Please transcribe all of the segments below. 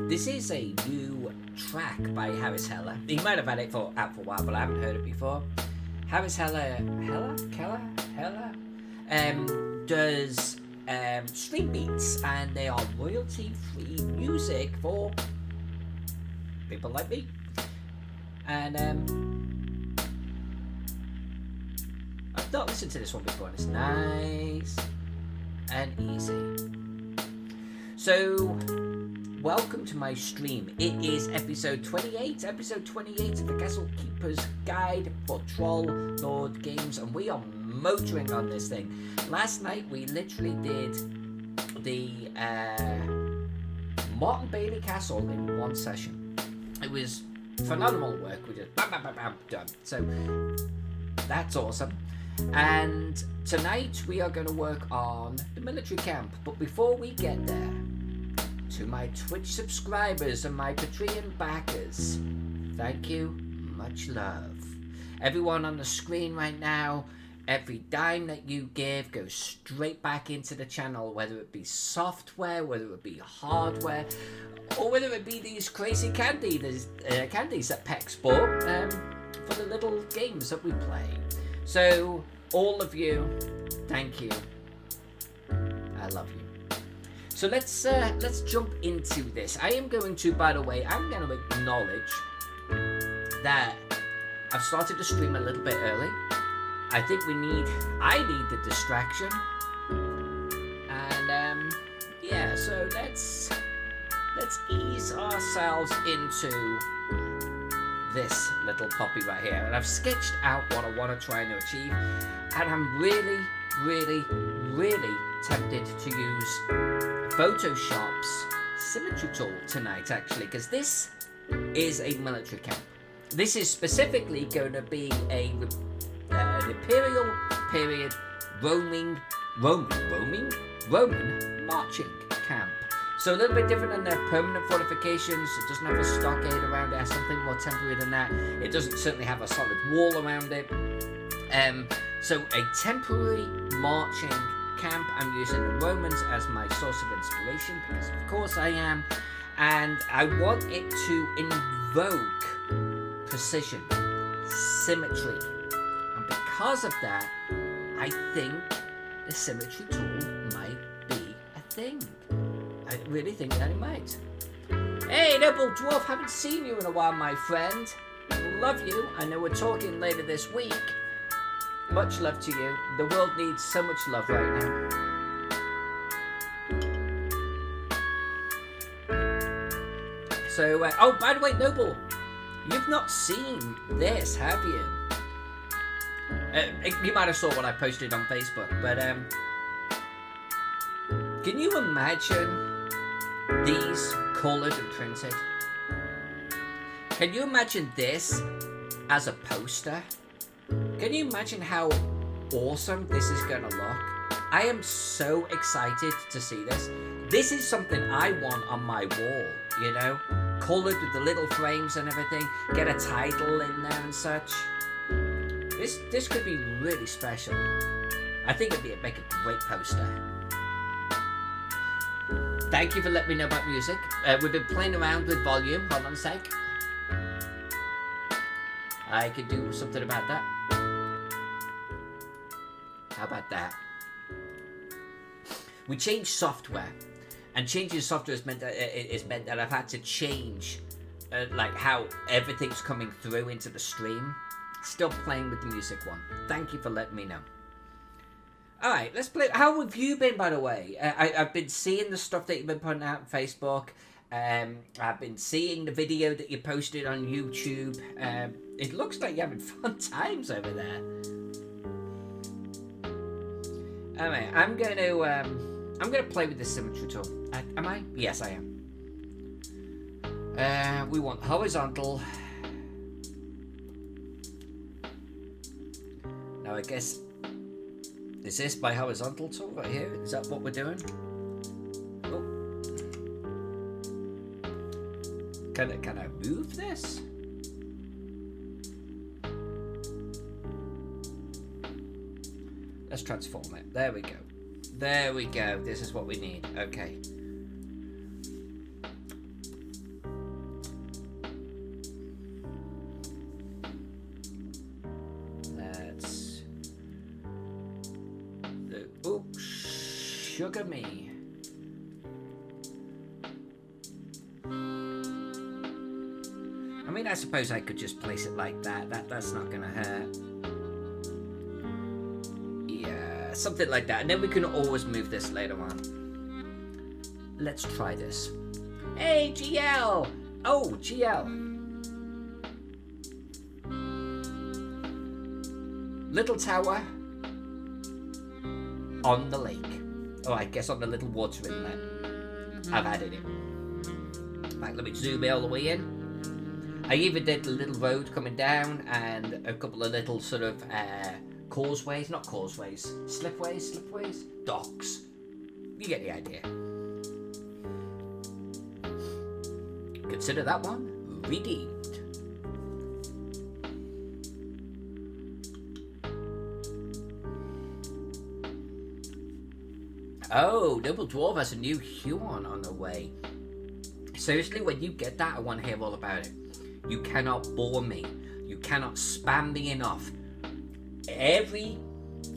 This is a new track by Harris Heller. He might have had it out for a while, but I haven't heard it before. Harris Heller does stream beats, and they are royalty-free music for people like me. And I've not listened to this one before, and it's nice and easy. So, welcome to my stream. It is episode 28 of the Castle Keeper's Guide for Trollord Games, and we are motoring on this thing. Last night we literally did the Martin Bailey Castle in one session. It was phenomenal work. We just bam, bam, bam, bam, done. So that's awesome. And tonight we are going to work on the military camp. But before we get there, to my Twitch subscribers and my Patreon backers, thank you, much love. Everyone on the screen right now, every dime that you give goes straight back into the channel, whether it be software, whether it be hardware, or whether it be these crazy candies that Peck's bought for the little games that we play. So, all of you, thank you. I love you. So let's jump into this. I am going to, by the way, I'm going to acknowledge that I've started to stream a little bit early. I think I need the distraction. And yeah, so let's ease ourselves into this little puppy right here. And I've sketched out what I want to try and achieve. And I'm really, really, really tempted to use Photoshop's symmetry tool tonight, actually, because this is a military camp. This is specifically going to be an Imperial period Roman marching camp. So a little bit different than their permanent fortifications. It doesn't have a stockade around it. It has something more temporary than that. It doesn't certainly have a solid wall around it. So a temporary marching camp. I'm using the Romans as my source of inspiration because of course I am, and I want it to invoke precision, symmetry, and because of that I think the symmetry tool might be a thing. I really think that it might. Hey Noble Dwarf, haven't seen you in a while, my friend. Love you. I know we're talking later this week. Much love to you. The world needs so much love right now. So, oh, by the way, Noble, you've not seen this, have you? You might have saw what I posted on Facebook, but can you imagine these coloured and printed? Can you imagine this as a poster? Can you imagine how awesome this is going to look? I am so excited to see this. This is something I want on my wall, you know? Coloured with the little frames and everything. Get a title in there and such. This could be really special. I think it'd make a great poster. Thank you for letting me know about music. We've been playing around with volume. Hold on a sec. I could do something about that. How about that? We changed software, and changing software has meant that I've had to change like how everything's coming through into the stream. Still playing with the music one. Thank you for letting me know. Alright, let's play. How have you been, by the way? I've been seeing the stuff that you've been putting out on Facebook. I've been seeing the video that you posted on YouTube. It looks like you're having fun times over there. Alright, I'm gonna play with the symmetry tool. Am I? Yes, I am. We want horizontal. Now I guess, is this my horizontal tool right here? Is that what we're doing? Oh. Can I move this? Let's transform it. There we go. There we go. This is what we need. Okay. sugar me. I mean, I suppose I could just place it like that. That's not gonna hurt. Yeah, something like that. And then we can always move this later on. Let's try this. Hey, GL! Oh, GL. Little tower on the lake. Oh, I guess on the little water inlet. I've added it. Right, let me zoom all the way in. I even did the little road coming down and a couple of little sort of causeways, not causeways, slipways, docks. You get the idea. Consider that one redeemed. Oh, Noble Dwarf has a new Huon on the way. Seriously, when you get that, I want to hear all about it. You cannot bore me. You cannot spam me enough. Every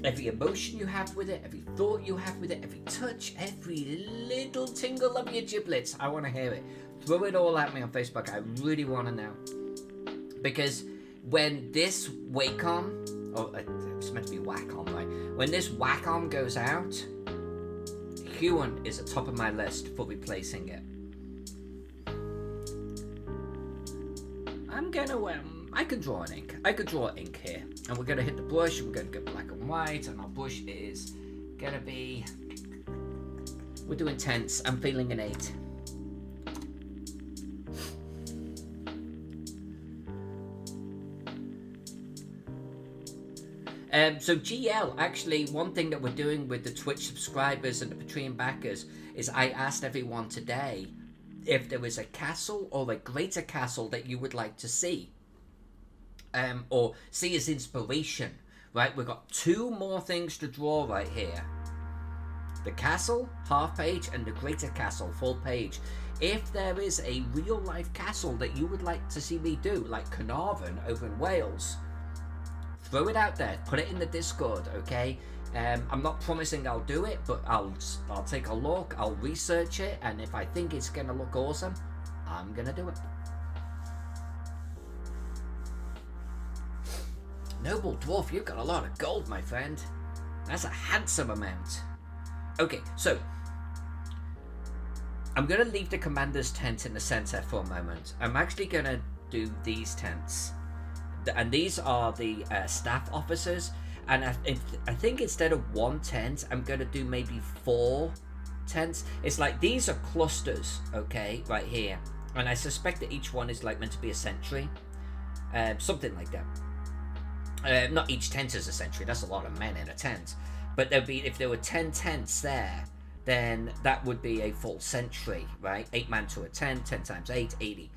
emotion you have with it, every thought you have with it, every touch, every little tingle of your giblets, I want to hear it. Throw it all at me on Facebook. I really want to know. Because when this Wacom, or it's meant to be Wacom, right? When this Wacom goes out, Huon is at the top of my list for replacing it. I'm gonna, I could draw an ink. I could draw ink here. And we're gonna hit the brush, we're gonna go black and white, and our brush is gonna be, we're doing tense. I'm feeling an 8. So GL, actually, one thing that we're doing with the Twitch subscribers and the Patreon backers is I asked everyone today if there was a castle or a greater castle that you would like to see. Or see as inspiration, right? We've got 2 more things to draw right here. The castle, half page, and the greater castle, full page. If there is a real life castle that you would like to see me do, like Carnarvon over in Wales, throw it out there, put it in the Discord, okay? I'm not promising I'll do it, but I'll take a look, I'll research it, and if I think it's gonna look awesome, I'm gonna do it. Noble Dwarf, you've got a lot of gold, my friend. That's a handsome amount. Okay, so I'm gonna leave the commander's tent in the center for a moment. I'm actually gonna do these tents. And these are the staff officers, and I think instead of 1 tent, I'm going to do maybe 4 tents. It's like these are clusters, okay, right here, and I suspect that each one is like meant to be a sentry, something like that. Not each tent is a sentry, that's a lot of men in a tent, but there'd be, if there were 10 tents there, then that would be a full sentry, right? 8 man to a tent, 10 times 8, 80.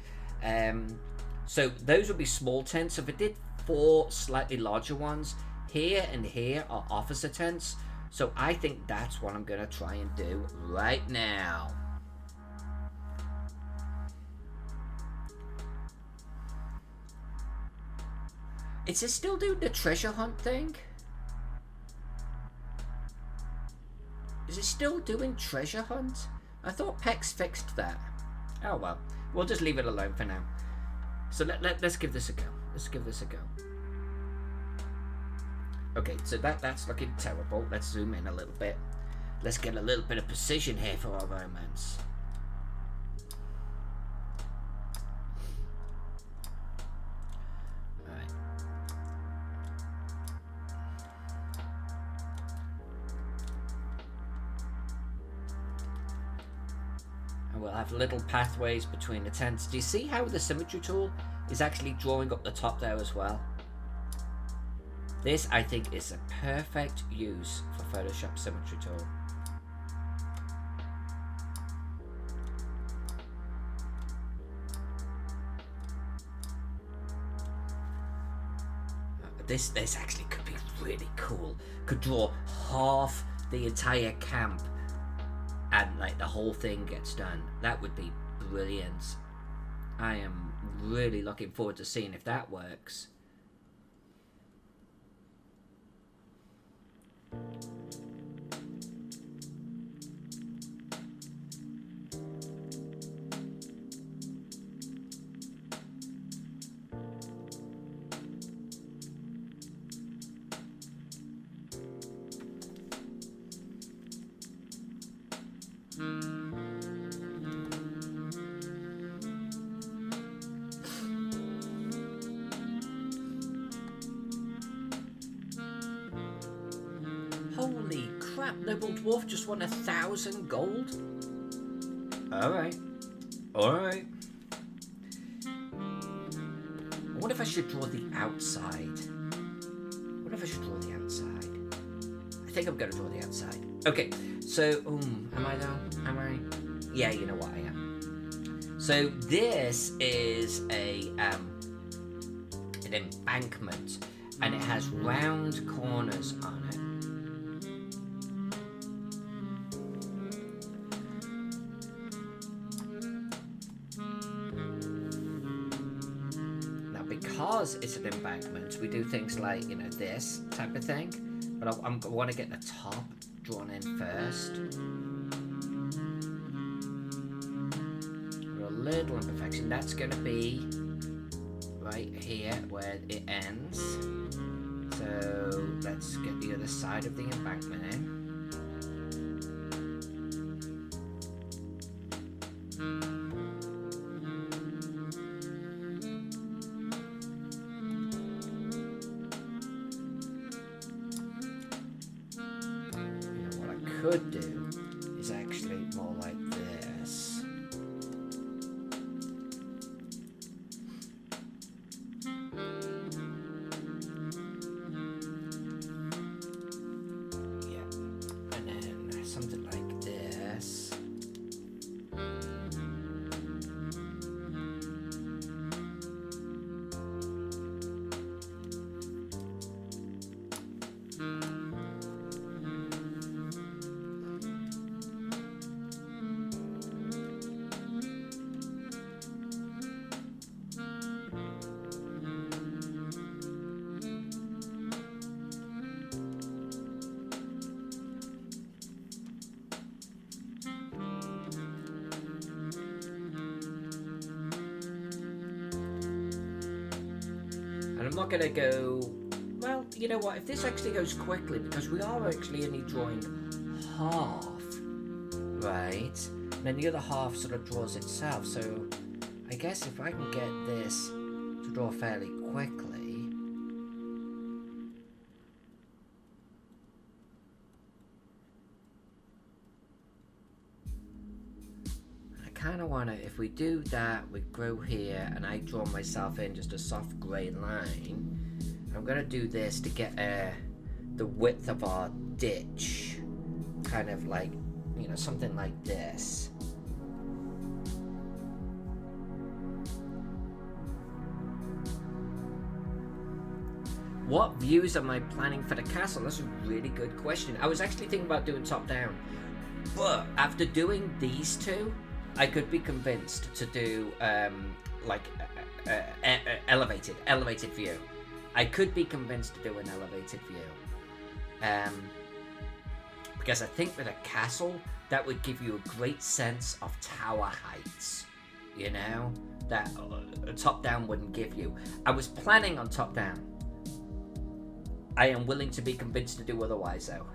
So those would be small tents. If I did 4 slightly larger ones, here and here are officer tents. So I think that's what I'm going to try and do right now. Is it still doing the treasure hunt thing? Is it still doing treasure hunt? I thought Pex fixed that. Oh well, we'll just leave it alone for now. So let's give this a go. Let's give this a go. Okay, so that's looking terrible. Let's zoom in a little bit. Let's get a little bit of precision here for our romance. Alright. And we'll have little pathways between the tents. Do you see how the symmetry tool is actually drawing up the top there as well? This, I think, is a perfect use for Photoshop symmetry tool. This actually could be really cool. Could draw half the entire camp and like the whole thing gets done. That would be brilliant. I am really looking forward to seeing if that works. Holy crap, Noble Dwarf just won 1,000 gold? Alright. Alright. I wonder if I should draw the outside. What if I should draw the outside? I think I'm going to draw the outside. Okay, so, am I though? Am I? Yeah, you know what I am. So this is an embankment, and it has round corners on it. Now, because it's an embankment, we do things like, you know, this type of thing. But I want to get the top drawn in first. A little imperfection. That's going to be right here where it ends. So let's get the other side of the embankment in. Could do is actually more like this. Yeah, and then something like this. I'm not going to go, well, you know what, if this actually goes quickly, because we are actually only drawing half, right? And then the other half sort of draws itself, so I guess if I can get this to draw fairly quickly. I kind of want to, if we do that, we grow here, and I draw myself in just a soft grey line. I'm going to do this to get the width of our ditch, kind of like, you know, something like this. What views am I planning for the castle? That's a really good question. I was actually thinking about doing top down, but after doing these two, I could be convinced to do like elevated view. I could be convinced to do an elevated view, because I think with a castle that would give you a great sense of tower heights. You know, that top down wouldn't give you. I was planning on top down. I am willing to be convinced to do otherwise, though.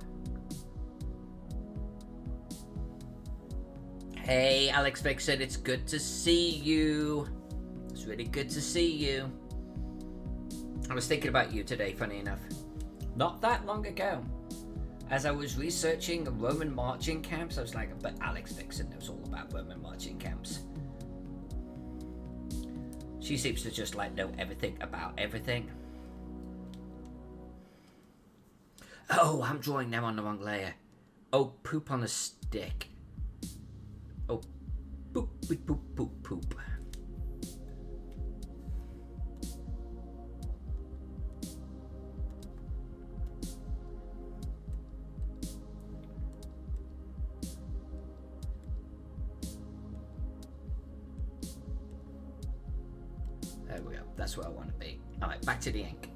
Hey, Alex Vixen, it's good to see you. It's really good to see you. I was thinking about you today, funny enough. Not that long ago. As I was researching Roman marching camps, I was like, but Alex Vixen knows all about Roman marching camps. She seems to just like know everything about everything. Oh, I'm drawing now on the wrong layer. Oh, poop on a stick. Oh, poop, poop, poop, poop, poop. There we go. That's where I want to be. All right, back to the ink.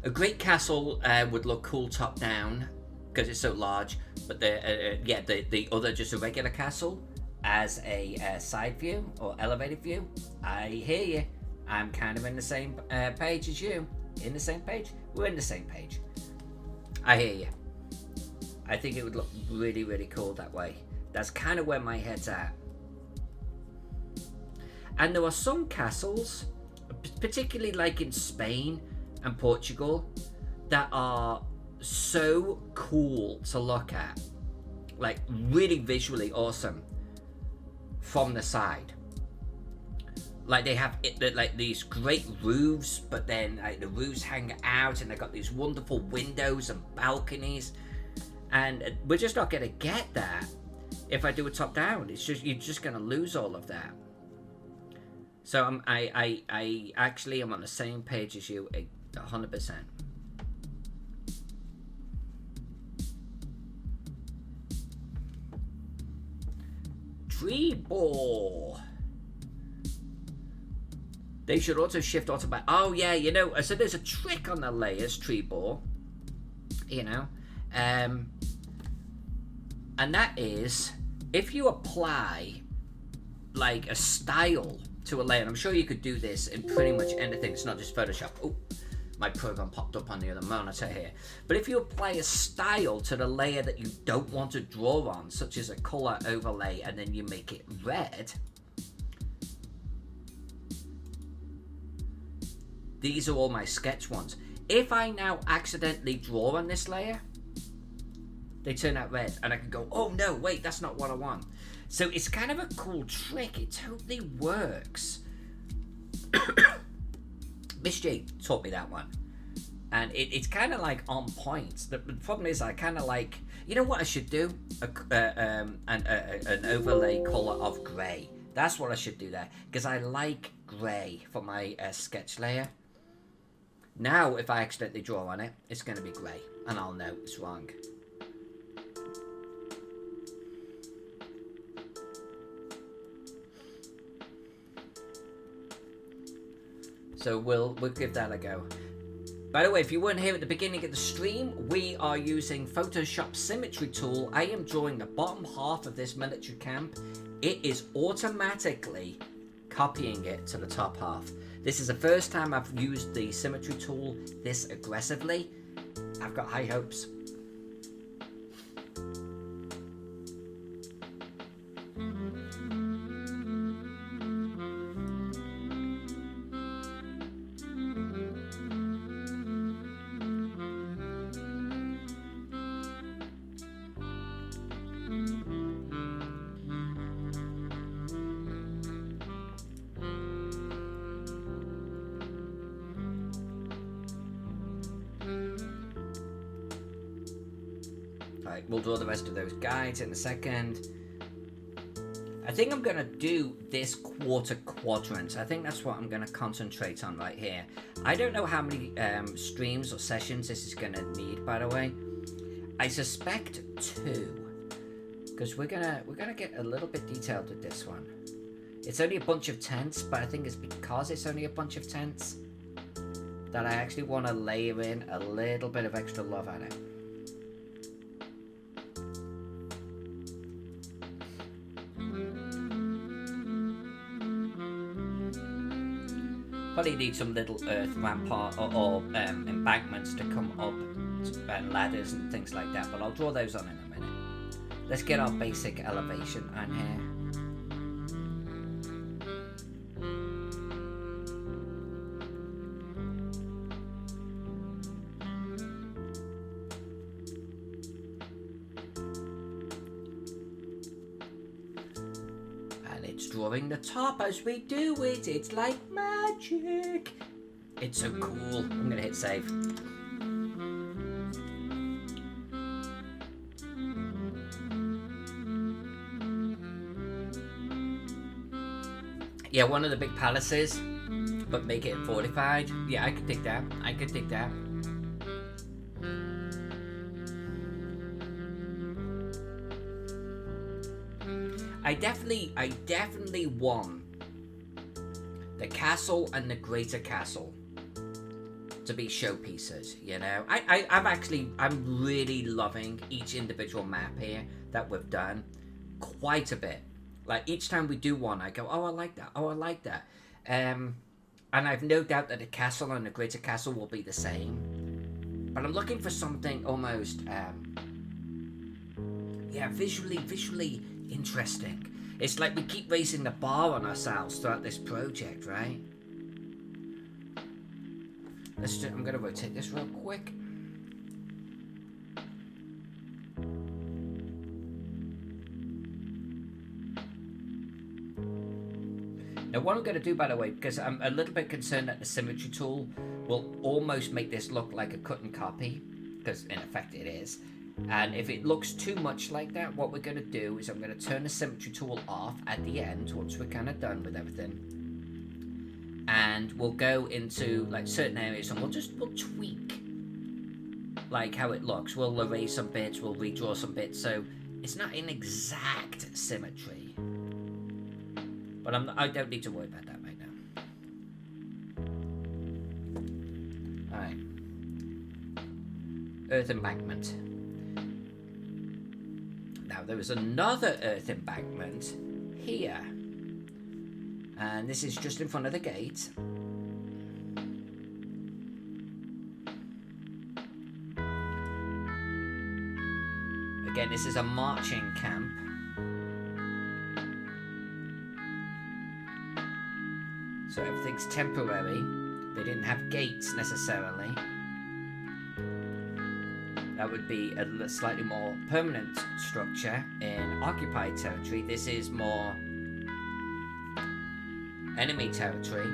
A great castle would look cool top down because it's so large, but the other, just a regular castle as a side view or elevated view. I hear you. I'm kind of in the same page as you. In the same page? We're in the same page. I hear you. I think it would look really, really cool that way. That's kind of where my head's at. And there are some castles, particularly like in Spain and Portugal, that are so cool to look at, like really visually awesome from the side. Like they have like these great roofs, but then like the roofs hang out, and they've got these wonderful windows and balconies, and we're just not gonna get that if I do a top down. It's just, you're just gonna lose all of that. So I actually am on the same page as you 100%. Tree ball. They should also shift automatic. Oh yeah, you know, so there's a trick on the layers, tree ball. You know, and that is if you apply like a style to a layer. And I'm sure you could do this in pretty much anything. It's not just Photoshop. Oh, my program popped up on the other monitor here. But if you apply a style to the layer that you don't want to draw on, such as a color overlay, and then you make it red. These are all my sketch ones. If I now accidentally draw on this layer, they turn out red, and I can go, oh no, wait, that's not what I want. So it's kind of a cool trick. It totally works. Miss J taught me that one, and it's kind of like on point. The problem is I kind of like, you know what I should do? An overlay color of grey. That's what I should do there, because I like grey for my sketch layer. Now if I accidentally draw on it, it's going to be grey, and I'll know it's wrong. So we'll give that a go. By the way, if you weren't here at the beginning of the stream, we are using Photoshop Symmetry tool. I am drawing the bottom half of this military camp. It is automatically copying it to the top half. This is the first time I've used the Symmetry tool this aggressively. I've got high hopes. We'll draw the rest of those guides in a second. I think I'm going to do this quarter quadrant. I think that's what I'm going to concentrate on right here. I don't know how many streams or sessions this is going to need, by the way. I suspect 2, because we're gonna get a little bit detailed with this one. It's only a bunch of tents, but I think it's because it's only a bunch of tents that I actually want to layer in a little bit of extra love at it. Probably need some little earth rampart or embankments to come up, and ladders and things like that, but I'll draw those on in a minute. Let's get our basic elevation on here. Drawing the top as we do it. It's like magic. It's so cool. I'm gonna hit save. Yeah, one of the big palaces, but make it fortified. Yeah, I could dig that. I could dig that. I definitely want the castle and the greater castle to be showpieces, you know. I'm really loving each individual map here that we've done quite a bit. Like each time we do one, I go, oh, I like that. Oh, I like that. And I've no doubt that the castle and the greater castle will be the same. But I'm looking for something almost, visually interesting. It's like we keep raising the bar on ourselves throughout this project, right? I'm going to rotate this real quick. Now what I'm going to do, by the way, because I'm a little bit concerned that the symmetry tool will almost make this look like a cut and copy, because in effect it is. And if it looks too much like that, what we're going to do is I'm going to turn the symmetry tool off at the end once we're kind of done with everything. And we'll go into like certain areas and we'll tweak like how it looks. We'll erase some bits, we'll redraw some bits, so it's not in exact symmetry. But I don't need to worry about that right now. Alright. Earth embankment. Now there is another earth embankment here. And this is just in front of the gate. Again, this is a marching camp. So everything's temporary. They didn't have gates necessarily. That would be a slightly more permanent structure in occupied territory. This is more enemy territory.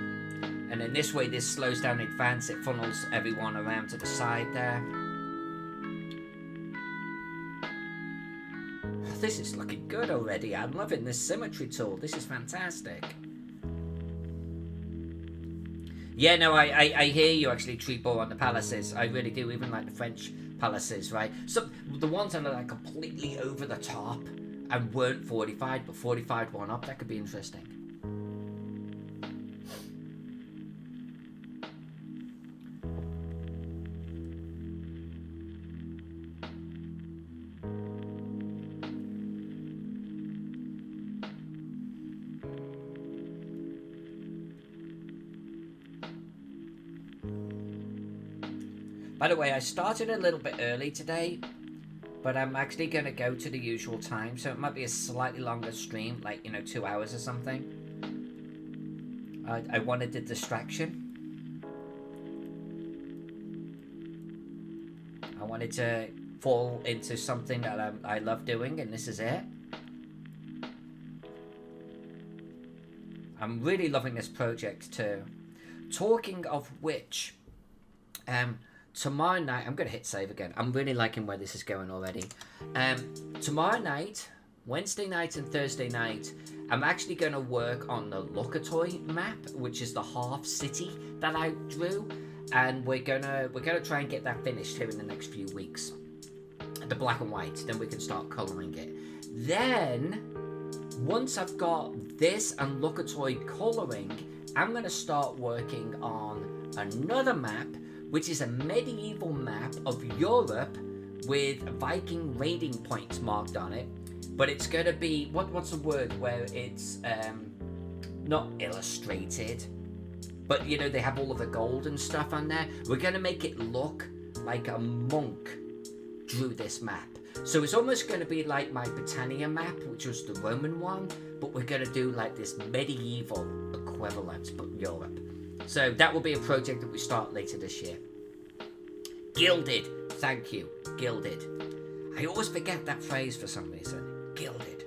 And in this way, this slows down in advance. It funnels everyone around to the side there. This is looking good already. I'm loving this symmetry tool. This is fantastic. Yeah, no, I hear you actually, Treebor, on the palaces. I really do, even like the French palaces, right? So the ones that are like completely over the top and weren't fortified, but fortified one up, that could be interesting. By the way, I started a little bit early today, but I'm actually going to go to the usual time, so it might be a slightly longer stream, like, 2 hours or something. I wanted the distraction. I wanted to fall into something that I love doing, and this is it. I'm really loving this project too. Talking of which, tomorrow night, I'm going to hit save again. I'm really liking where this is going already. Tomorrow night, Wednesday night and Thursday night, I'm actually going to work on the Lokatoy map, which is the half city that I drew. And we're gonna try and get that finished here in the next few weeks. The black and white, then we can start colouring it. Then, once I've got this and Lokatoy colouring, I'm going to start working on another map, which is a medieval map of Europe with Viking raiding points marked on it. But it's going to be, what's the word where it's not illustrated, but they have all of the gold and stuff on there. We're going to make it look like a monk drew this map. So it's almost going to be like my Britannia map, which was the Roman one, but we're going to do like this medieval equivalent, but Europe. So that will be a project that we start later this year. Gilded. Thank you. Gilded. I always forget that phrase for some reason. Gilded.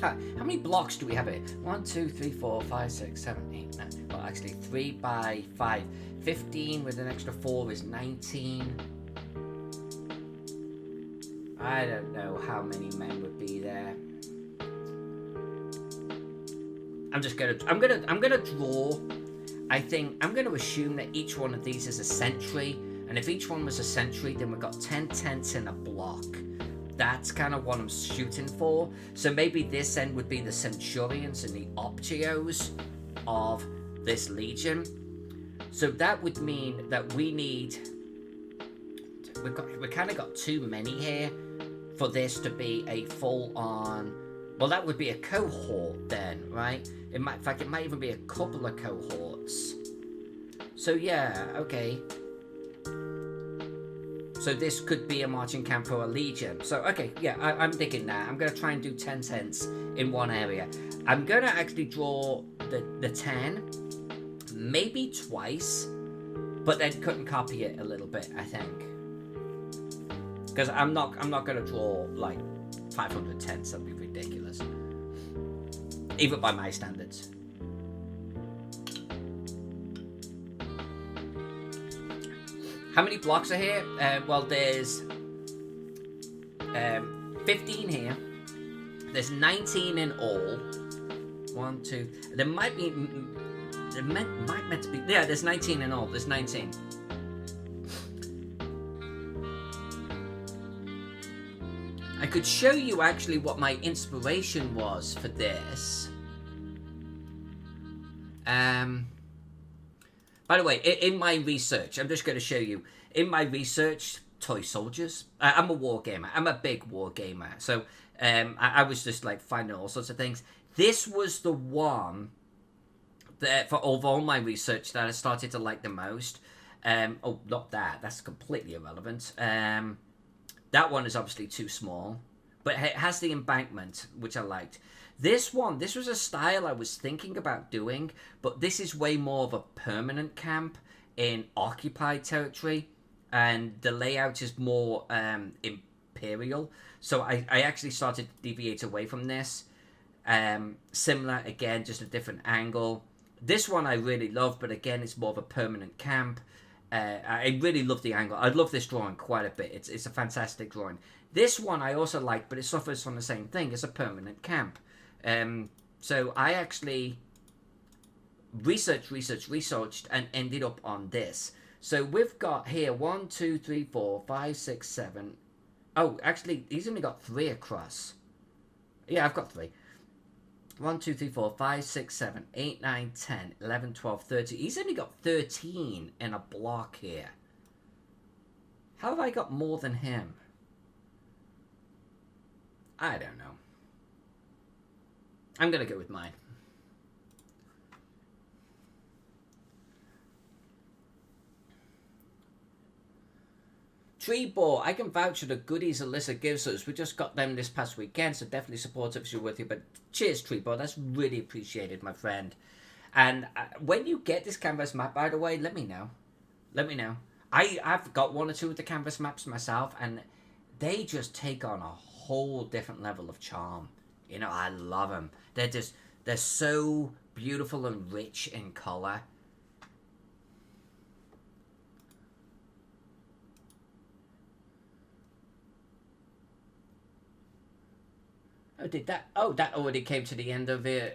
How many blocks do we have here? 1, 2, 3, 4, 5, 6, 7, 8, 9. Well, actually, 3 by 5. 15 with an extra 4 is 19. I don't know how many men would be there. I'm gonna draw. I think I'm gonna assume that each one of these is a sentry, and if each one was a sentry, then we've got 10 tents in a block. That's kind of what I'm shooting for. So maybe this end would be the centurions and the optios of this legion. So that would mean that we kind of got too many here for this to be a full-on. Well, that would be a cohort then, right? In fact, it might even be a couple of cohorts. So yeah, okay. So this could be a marching camp for a legion. So okay, yeah, I'm digging that. I'm gonna try and do 10 tents in one area. I'm gonna actually draw the 10 maybe twice, but then couldn't copy it a little bit, I think. Because I'm not gonna draw like 500 tents. That'd be ridiculous, even by my standards. How many blocks are here? Well, there's 15 here. There's 19 in all. 1, 2. There might be. There might meant to be. Yeah, there's 19 in all. There's 19. I could show you actually what my inspiration was for this. By the way, in my research, I'm just going to show you. In my research, toy soldiers. I'm a war gamer. I'm a big war gamer. So I was just like finding all sorts of things. This was the one that, for all my research, that I started to like the most. Oh, not that. That's completely irrelevant. That one is obviously too small, but it has the embankment, which I liked. This one, this was a style I was thinking about doing, but this is way more of a permanent camp in occupied territory, and the layout is more imperial. So I actually started to deviate away from this. Similar, again, just a different angle. This one I really love, but again, it's more of a permanent camp. I really love the angle. I love this drawing quite a bit. It's a fantastic drawing. This one I also like, but it suffers from the same thing. It's a permanent camp. So I actually researched, and ended up on this. So we've got here 1, 2, 3, 4, 5, 6, 7. Oh, actually, he's only got 3 across. Yeah, I've got 3. 1, 2, 3, 4, 5, 6, 7, 8, 9, 10, 11, 12, 13. He's only got 13 in a block here. How have I got more than him? I don't know. I'm going to go with mine. Tree Ball, I can vouch for the goodies Alyssa gives us. We just got them this past weekend, so definitely support if you're with you. But cheers, Tree Ball. That's really appreciated, my friend. And when you get this canvas map, by the way, let me know. Let me know. I've got 1 or 2 of the canvas maps myself, and they just take on a whole different level of charm. You know, I love them. They're so beautiful and rich in color. Oh, did that? Oh, that already came to the end of the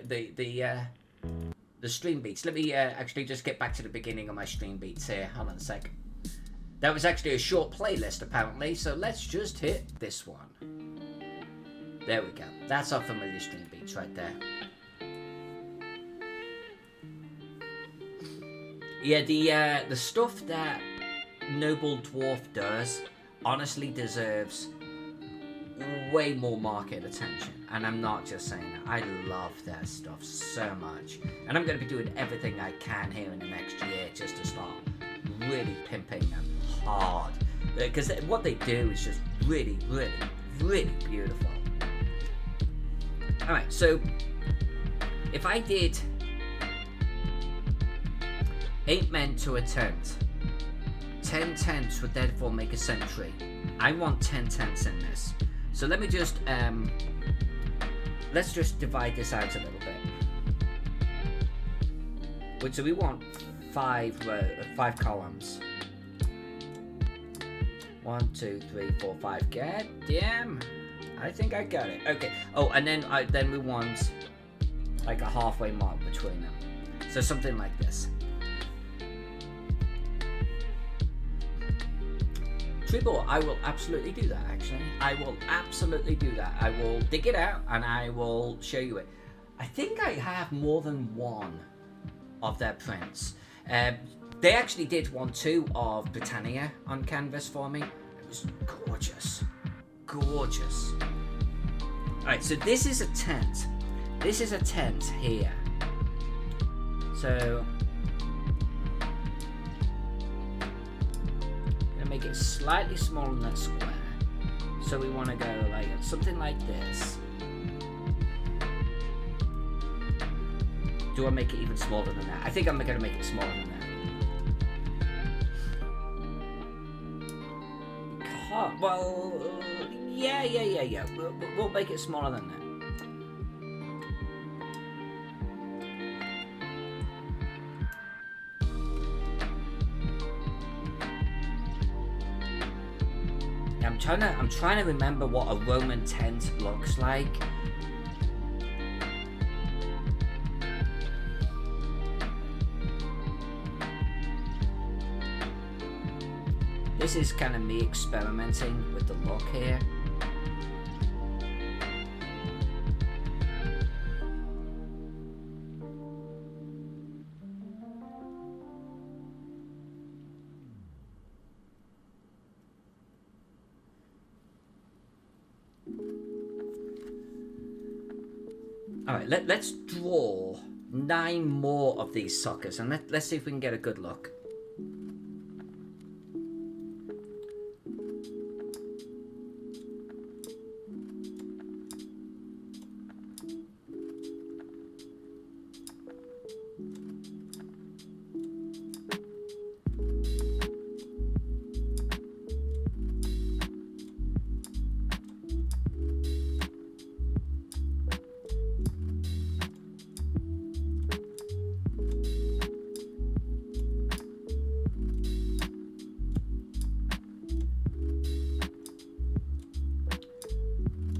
stream beats. Let me actually just get back to the beginning of my stream beats here. Hold on a sec. That was actually a short playlist, apparently. So let's just hit this one. There we go. That's our familiar stream beats right there. Yeah, the stuff that Noble Dwarf does honestly deserves way more market attention, and I'm not just saying that. I love their stuff so much, and I'm going to be doing everything I can here in the next year just to start really pimping them hard, because what they do is just really, really, really beautiful. Alright, so if I did 8 men to a tent, 10 tents would therefore make a century. I want 10 tents in this. So let me just, let's just divide this out a little bit. So we want 5 columns. 1, 2, 3, 4, 5. God damn. I think I got it. Okay. Oh, and then we want like a halfway mark between them. So something like this. Tribble, I will absolutely do that, actually. I will absolutely do that. I will dig it out and I will show you it. I think I have more than one of their prints. They actually did 1 too of Britannia on canvas for me. It was gorgeous. Gorgeous. Alright, so this is a tent. This is a tent here. So make it slightly smaller than that square. So we want to go like something like this. do I make it even smaller than that? I think I'm going to make it smaller than that. Well, yeah. We'll make it smaller than that. I'm trying to remember what a Roman tent looks like. This is kind of me experimenting with the look here. Alright, let's draw 9 more of these suckers and let's see if we can get a good look.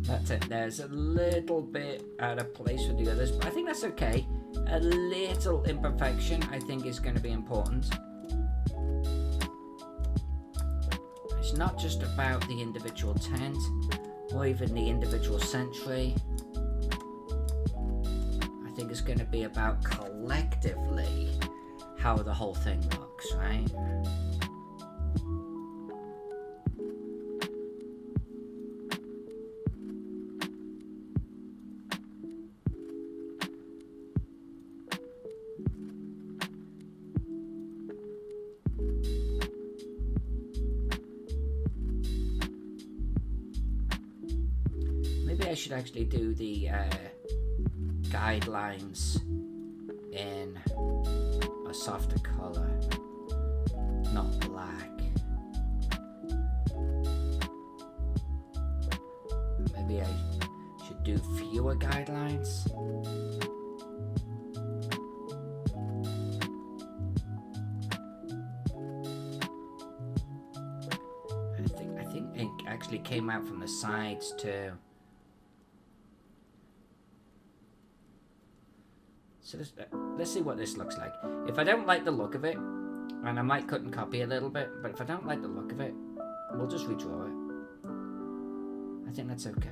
That's it. There's a little bit out of place with the others, but I think that's okay. A little imperfection, I think, is going to be important. It's not just about the individual tent, or even the individual sentry. I think it's going to be about collectively how the whole thing looks, right? I should actually do the guidelines in a softer color, not black. Maybe I should do fewer guidelines. I think ink actually came out from the sides too. So let's see what this looks like. If I don't like the look of it, and I might cut and copy a little bit, but if I don't like the look of it, we'll just redraw it. I think that's okay.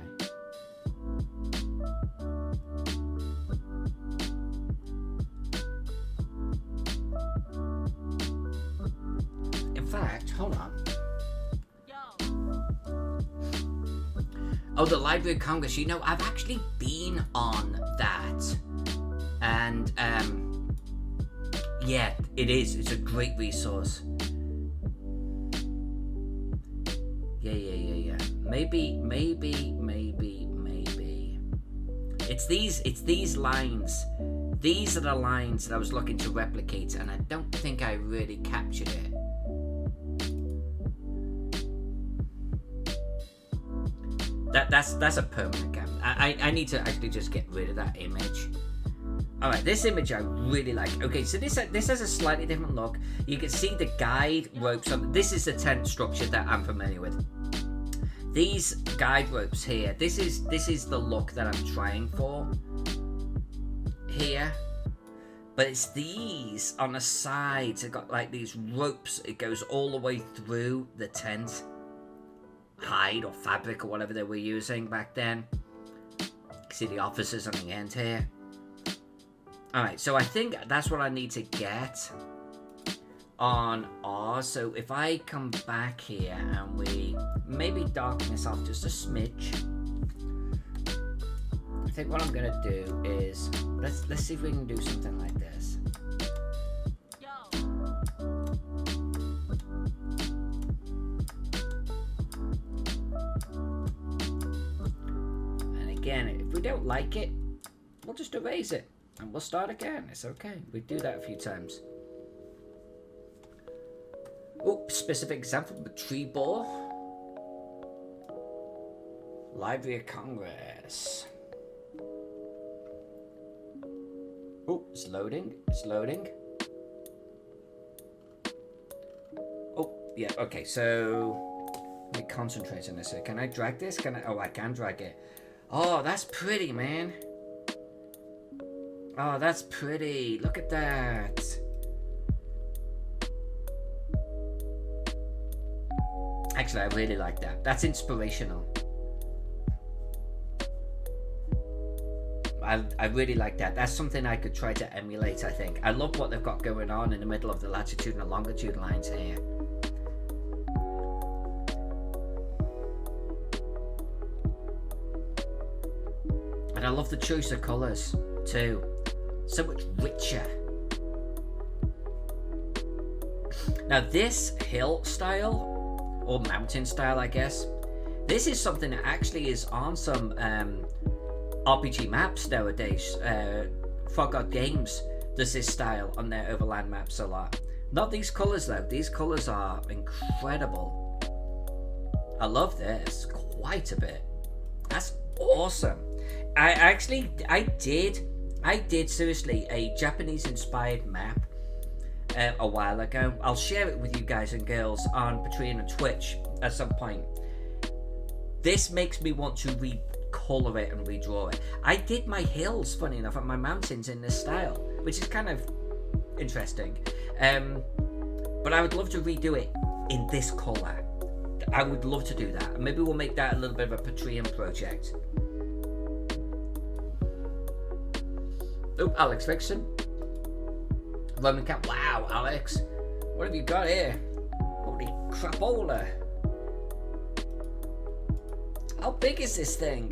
In fact, hold on. Oh, the Library of Congress. You know, I've actually been on that. And, yeah, it is. It's a great resource. Yeah. Maybe. It's these lines. These are the lines that I was looking to replicate, and I don't think I really captured it. That's a permanent gap. I need to actually just get rid of that image. Alright, this image I really like. Okay, so this has a slightly different look. You can see the guide ropes on. This is the tent structure that I'm familiar with. These guide ropes here, this is the look that I'm trying for here. But it's these on the sides. It's got like these ropes. It goes all the way through the tent. Hide or fabric or whatever they were using back then. You see the officers on the end here. Alright, so I think that's what I need to get on ours. So if I come back here and we maybe darken this off just a smidge. I think what I'm going to do is, let's see if we can do something like this. And again, if we don't like it, we'll just erase it. And we'll start again. It's okay. We do that a few times. Oh, specific example, the tree ball. Library of Congress. Oh, it's loading. It's loading. Oh, yeah, okay, so let me concentrate on this. Can I drag this? Can I? Oh, I can drag it. Oh, that's pretty, man. Oh, that's pretty. Look at that. Actually, I really like that. That's inspirational. I really like that. That's something I could try to emulate, I think. I love what they've got going on in the middle of the latitude and longitude lines here. And I love the choice of colours, too. So much richer. Now this hill style, or mountain style I guess, this is something that actually is on some RPG maps nowadays. Trollord Games does this style on their overland maps a lot. Not these colours though, these colours are incredible. I love this quite a bit. That's awesome. I did seriously a Japanese inspired map a while ago. I'll share it with you guys and girls on Patreon and Twitch at some point. This makes me want to recolor it and redraw it. I did my hills, funny enough, and my mountains in this style, which is kind of interesting. But I would love to redo it in this colour. I would love to do that. Maybe we'll make that a little bit of a Patreon project. Oh, Alex Vixen. Roman Camp. Wow, Alex. What have you got here? Holy crapola. How big is this thing?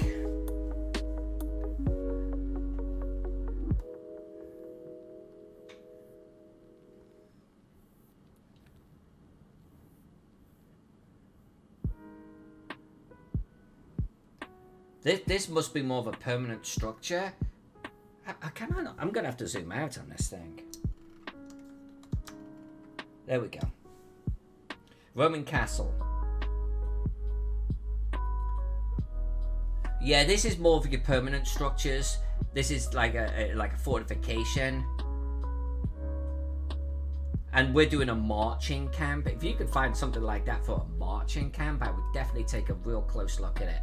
This must be more of a permanent structure. I cannot. I'm gonna have to zoom out on this thing. There we go. Roman castle. Yeah, this is more of your permanent structures. This is like a fortification. And we're doing a marching camp. If you could find something like that for a marching camp, I would definitely take a real close look at it.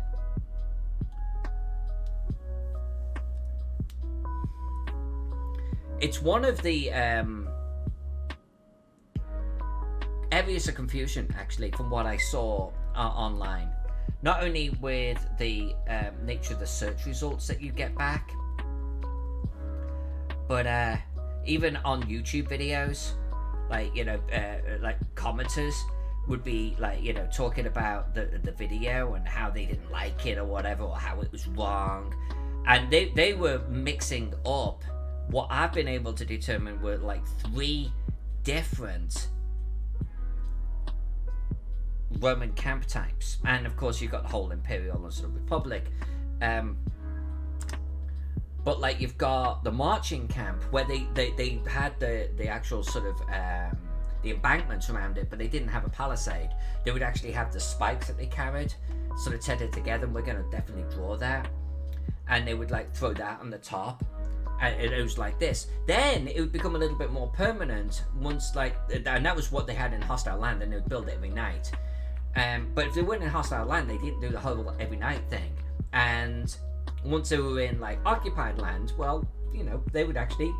It's one of the areas of confusion, actually, from what I saw online. Not only with the nature of the search results that you get back, but even on YouTube videos, like, you know, like commenters would be like, you know, talking about the video and how they didn't like it or whatever, or how it was wrong. And they were mixing up what I've been able to determine were like 3 different Roman camp types. And of course you've got the whole Imperial and sort of Republic. But like you've got the marching camp where they had the actual sort of the embankments around it, but they didn't have a palisade. They would actually have the spikes that they carried sort of tethered together, and we're going to definitely draw that. And they would like throw that on the top. And it was like this. Then it would become a little bit more permanent once, like, and that was what they had in Hostile Land, and they would build it every night. But if they weren't in Hostile Land, they didn't do the whole every night thing. And once they were in like occupied land, well, you know, they would actually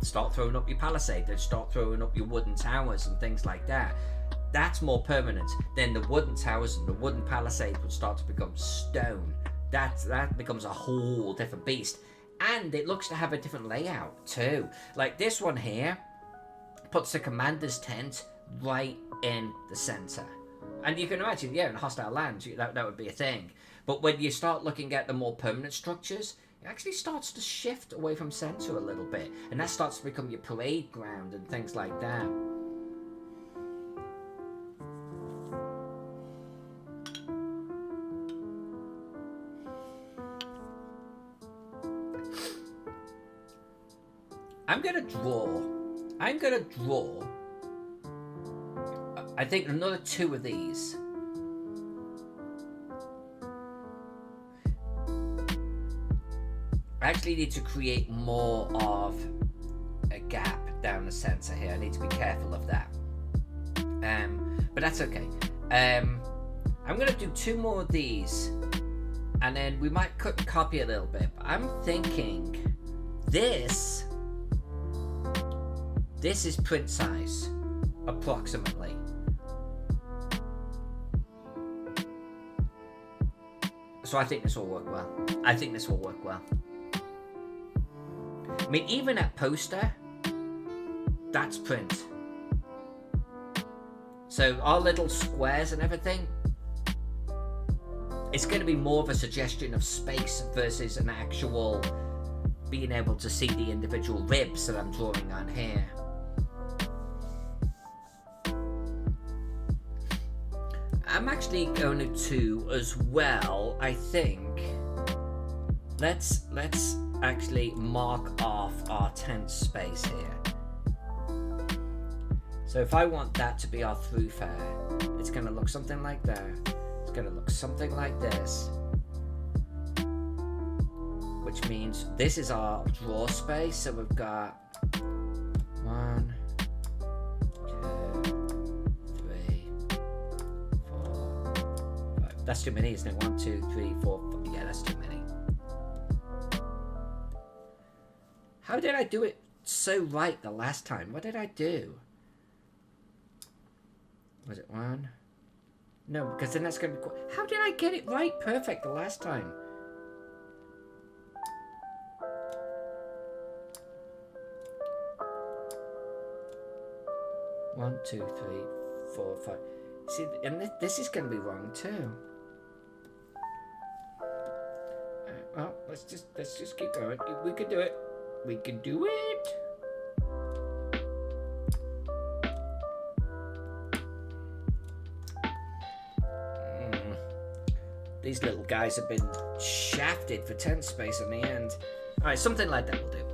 start throwing up your palisade. They'd start throwing up your wooden towers and things like that. That's more permanent. Then the wooden towers and the wooden palisade would start to become stone. That becomes a whole different beast. And it looks to have a different layout too. Like this one here puts the commander's tent right in the center. And you can imagine, yeah, in Hostile Land, that would be a thing. But when you start looking at the more permanent structures, it actually starts to shift away from center a little bit. And that starts to become your parade ground and things like that. I'm gonna draw. I think another 2 of these. I actually need to create more of a gap down the center here. I need to be careful of that. But that's okay. I'm gonna do 2 more of these, and then we might cut and copy a little bit. But I'm thinking this is print size, approximately. So I think this will work well. I mean, even that poster, that's print. So our little squares and everything, it's going to be more of a suggestion of space versus an actual being able to see the individual ribs that I'm drawing on here. I'm actually going to as well, I think, let's actually mark off our tent space here. So if I want that to be our thoroughfare, it's going to look something like that. It's going to look something like this. Which means this is our draw space. So we've got 1, 2, 3, 4, 5. That's too many, isn't it? 1, 2, 3, 4, 5. Yeah, that's too many. How did I do it so right the last time? What did I do? Was it 1? No, because then that's going to be... How did I get it right perfect the last time? One, 2, 3, 4, 5. See, and this is going to be wrong too. Well, let's just keep going. We can do it. We can do it. These little guys have been shafted for tent space in the end. Alright, something like that will do.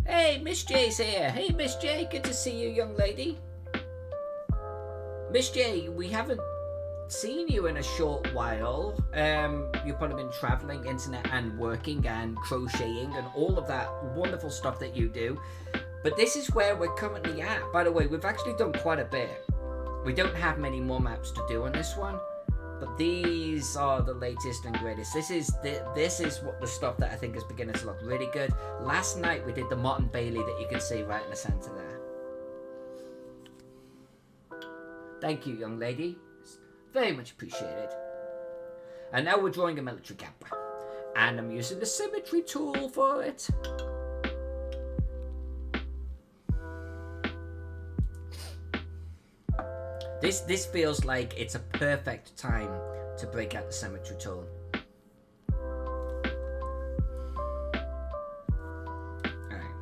Hey, Miss J's here. Hey, Miss J, good to see you, young lady. Miss J, we haven't seen you in a short while. You've probably been traveling, internet, and working, and crocheting, and all of that wonderful stuff that you do. But this is where we're currently at. By the way, we've actually done quite a bit. We don't have many more maps to do on this one, but these are the latest and greatest. This is what the stuff that I think is beginning to look really good. Last night we did the Mott and Bailey that you can see right in the center there. Thank you, young lady. It's very much appreciated. And now we're drawing a military camp, and I'm using the symmetry tool for it. This feels like it's a perfect time to break out the symmetry tool. Alright.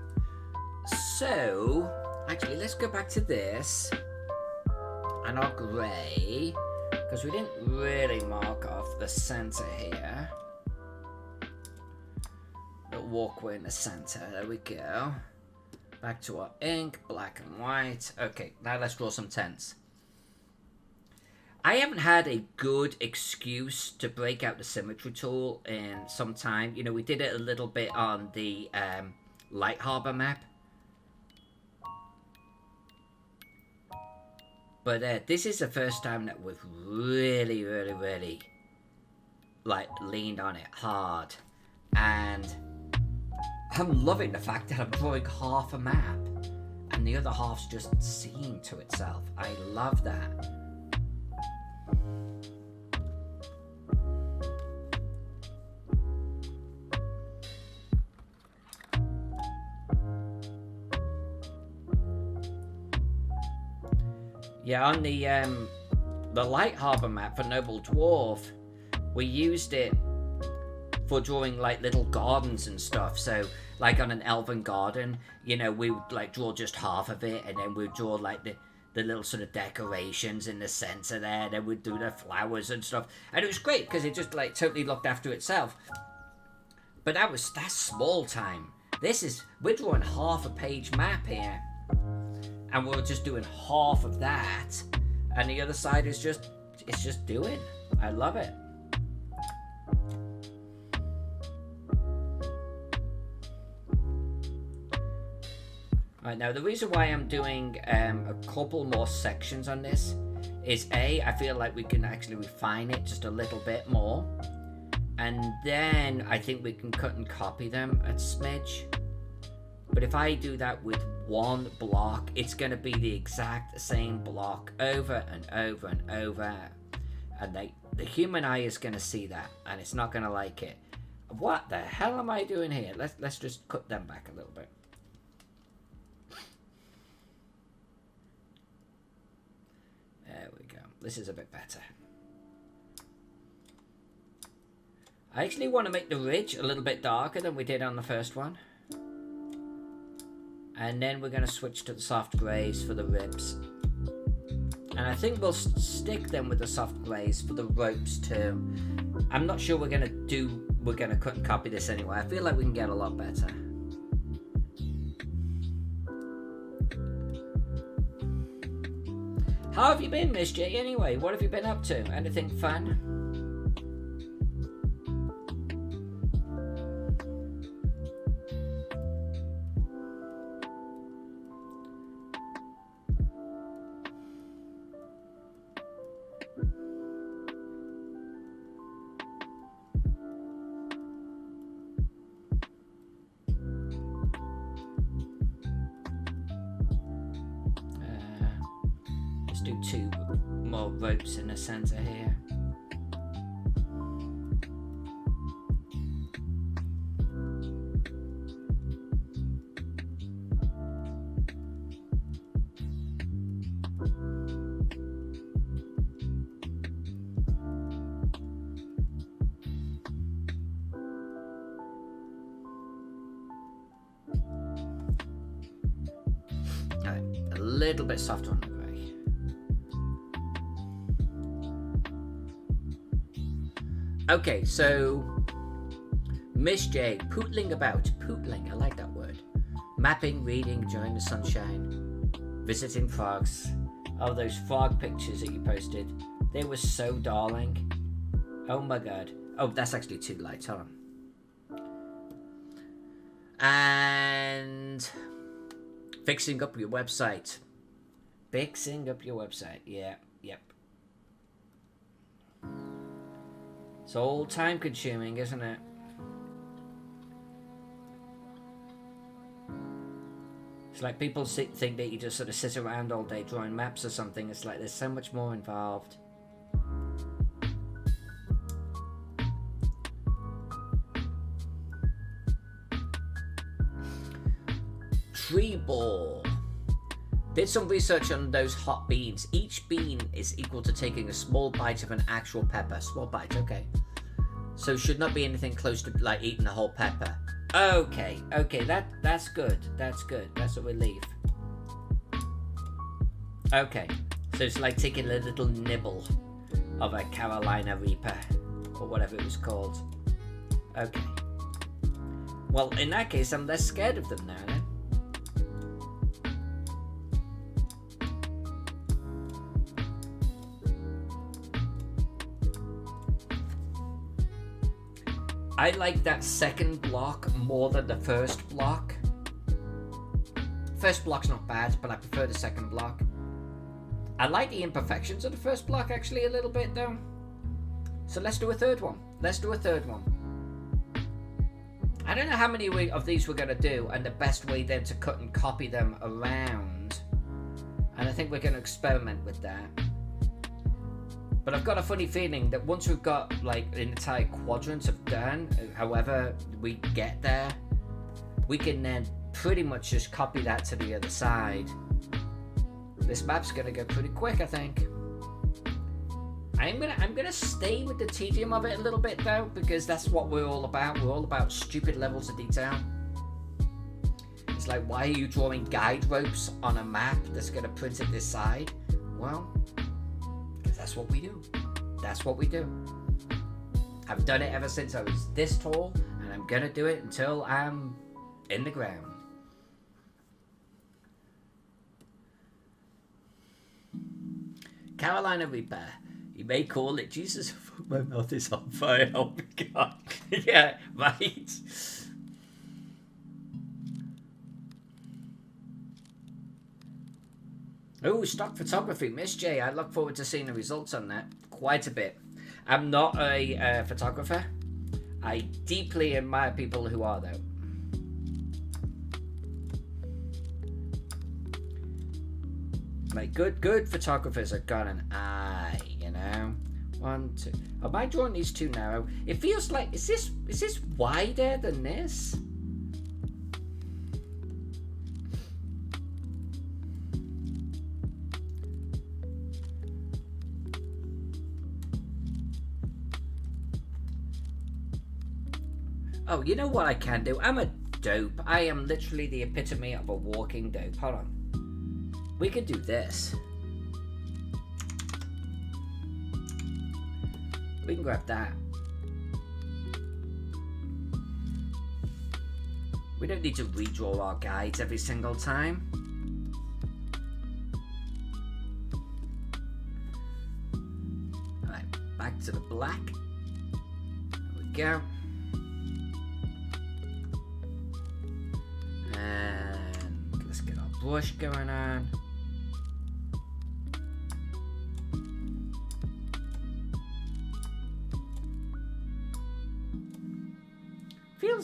So, actually, let's go back to this. And our grey, because we didn't really mark off the center here. The walkway in the center, there we go. Back to our ink, black and white. Okay, now let's draw some tents. I haven't had a good excuse to break out the symmetry tool in some time. You know, we did it a little bit on the Light Harbor map. But this is the first time that we've really, like, leaned on it hard. And I'm loving the fact that I'm drawing half a map. And the other half's just seen to itself. I love that. Yeah, on the Light Harbor map for Noble Dwarf, we used it for drawing like little gardens and stuff. So like on an elven garden, you know, we would like draw just half of it, and then we'd draw like the little sort of decorations in the center there. Then we'd do the flowers and stuff, and it was great because it just like totally looked after itself. But that's small time. We're drawing half a page map here. And we're just doing half of that. And the other side is just doing. I love it. Right, now the reason why I'm doing a couple more sections on this is I feel like we can actually refine it just a little bit more. And then I think we can cut and copy them a smidge. But if I do that with one block, it's going to be the exact same block over and over and over. And the human eye is going to see that, and it's not going to like it. What the hell am I doing here? Let's just cut them back a little bit. There we go. This is a bit better. I actually want to make the ridge a little bit darker than we did on the first one. And then we're going to switch to the soft greys for the ribs. And I think we'll stick them with the soft greys for the ropes too. I'm not sure we're going to cut and copy this anyway. I feel like we can get a lot better. How have you been, Miss J, anyway? What have you been up to? Anything fun? Do 2 more ropes in the center here. All right, a little bit softer on the grey. Okay, so Miss J, pootling about. Pootling, I like that word. Mapping, reading, enjoying the sunshine, visiting frogs. Oh, those frog pictures that you posted. They were so darling. Oh my god. Oh, that's actually too light, hold on. And fixing up your website. Fixing up your website, yeah, yep. It's all time consuming, isn't it? It's like people think that you just sort of sit around all day drawing maps or something. It's like there's so much more involved. Tree ball. Did some research on those hot beans. Each bean is equal to taking a small bite of an actual pepper. Small bite, okay. So should not be anything close to like eating a whole pepper. Okay, that's good. That's good. That's a relief. Okay, so it's like taking a little nibble of a Carolina Reaper or whatever it was called. Okay. Well, in that case, I'm less scared of them now then. I like that second block more than the first block. First block's not bad, but I prefer the second block. I like the imperfections of the first block actually a little bit though. So let's do a third one. I don't know how many of these we're going to do and the best way then to cut and copy them around. And I think we're going to experiment with that. But I've got a funny feeling that once we've got like an entire quadrant of done, however we get there, we can then pretty much just copy that to the other side. This map's gonna go pretty quick, I think. I'm gonna stay with the tedium of it a little bit though, because that's what we're all about. We're all about stupid levels of detail. It's like, why are you drawing guide ropes on a map that's gonna print it this side? Well, that's what we do. That's what we do. I've done it ever since I was this tall, and I'm gonna do it until I'm in the ground. Carolina Reaper. You may call it Jesus. My mouth is on fire. Oh my god. Yeah, right. Oh, stock photography. Miss J. I look forward to seeing the results on that. Quite a bit. I'm not a photographer. I deeply admire people who are, though. Like, good photographers have got an eye, you know? 1, 2. Am I drawing these too narrow? It feels like, is this wider than this? Oh, you know what I can do? I'm a dope. I am literally the epitome of a walking dope. Hold on. We could do this. We can grab that. We don't need to redraw our guides every single time. Alright, back to the black. There we go. And let's get our brush going on.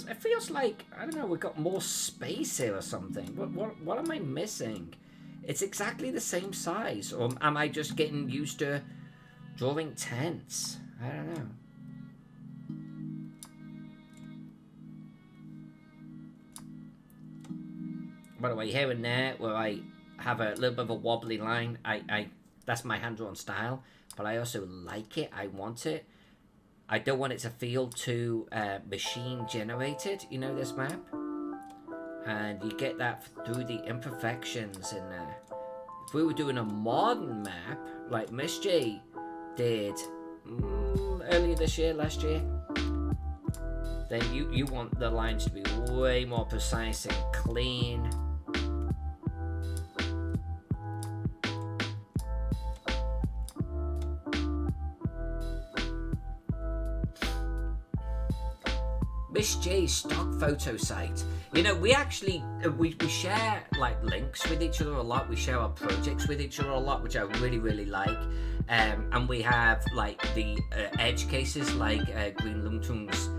It feels like, I don't know, we've got more space here or something. What am I missing? It's exactly the same size, or am I just getting used to drawing tents? I don't know. By the way, here and there where I have a little bit of a wobbly line, that's my hand-drawn style, but I also like it. I want it. I don't want it to feel too machine generated, you know, this map. And you get that through the imperfections in there. If we were doing a modern map, like Miss J did earlier this year, last year, then you want the lines to be way more precise and clean. Miss J's stock photo site. You know, we actually we share like links with each other a lot. We share our projects with each other a lot, which I really like. And we have like the edge cases like Green Lungtung's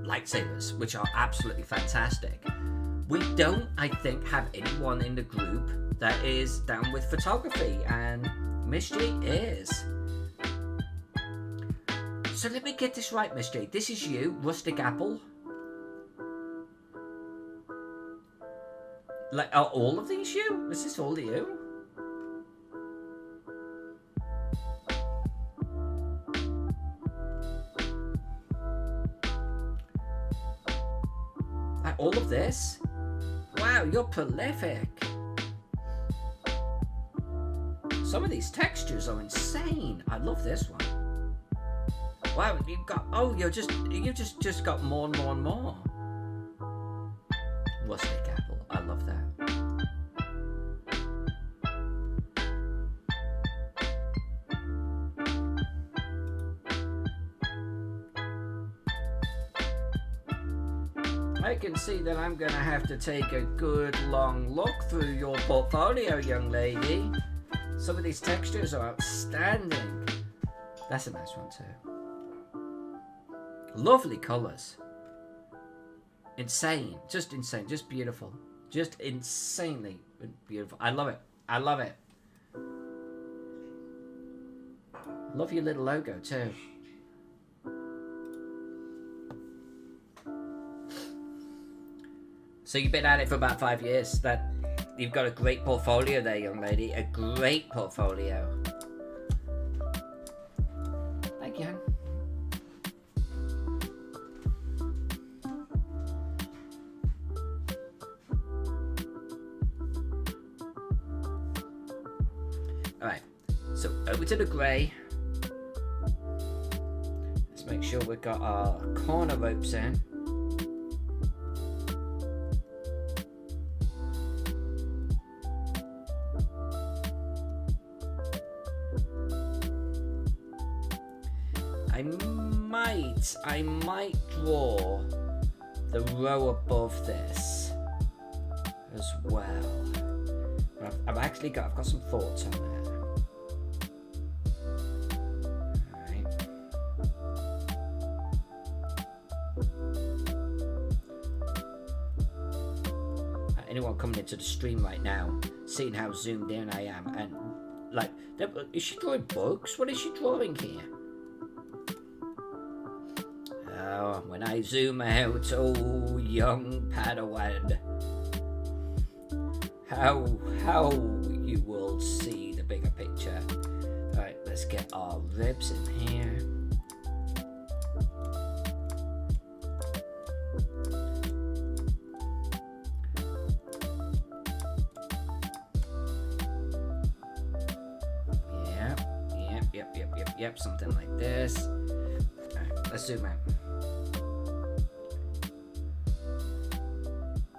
lightsabers, which are absolutely fantastic. We don't, I think, have anyone in the group that is down with photography, and Miss J is. So let me get this right, Miss J. This is you, Rustic Apple. Like, are all of these you? Is this all you? Like, all of this? Wow, you're prolific. Some of these textures are insane. I love this one. Wow, you've got, oh, you just got more and more and more. Rustic Apple, I love that. I can see that I'm going to have to take a good long look through your portfolio, young lady. Some of these textures are outstanding. That's a nice one too. Lovely colours. Insane. Just insane. Just beautiful. Just insanely beautiful. I love it. I love it. Love your little logo too. So you've been at it for about 5 years. You've got a great portfolio there, young lady. A great portfolio. Thank you. Alright, so over to the grey. Let's make sure we've got our corner ropes in. I might draw the row above this as well. I've got some thoughts on that. Anyone coming into the stream right now, seeing how zoomed in I am, and like, is she drawing bugs? What is she drawing here? Oh, when I zoom out, oh, young Padawan, how you will see the bigger picture. All right, let's get our ribs in here. Yep, something like this. Alright, let's zoom out.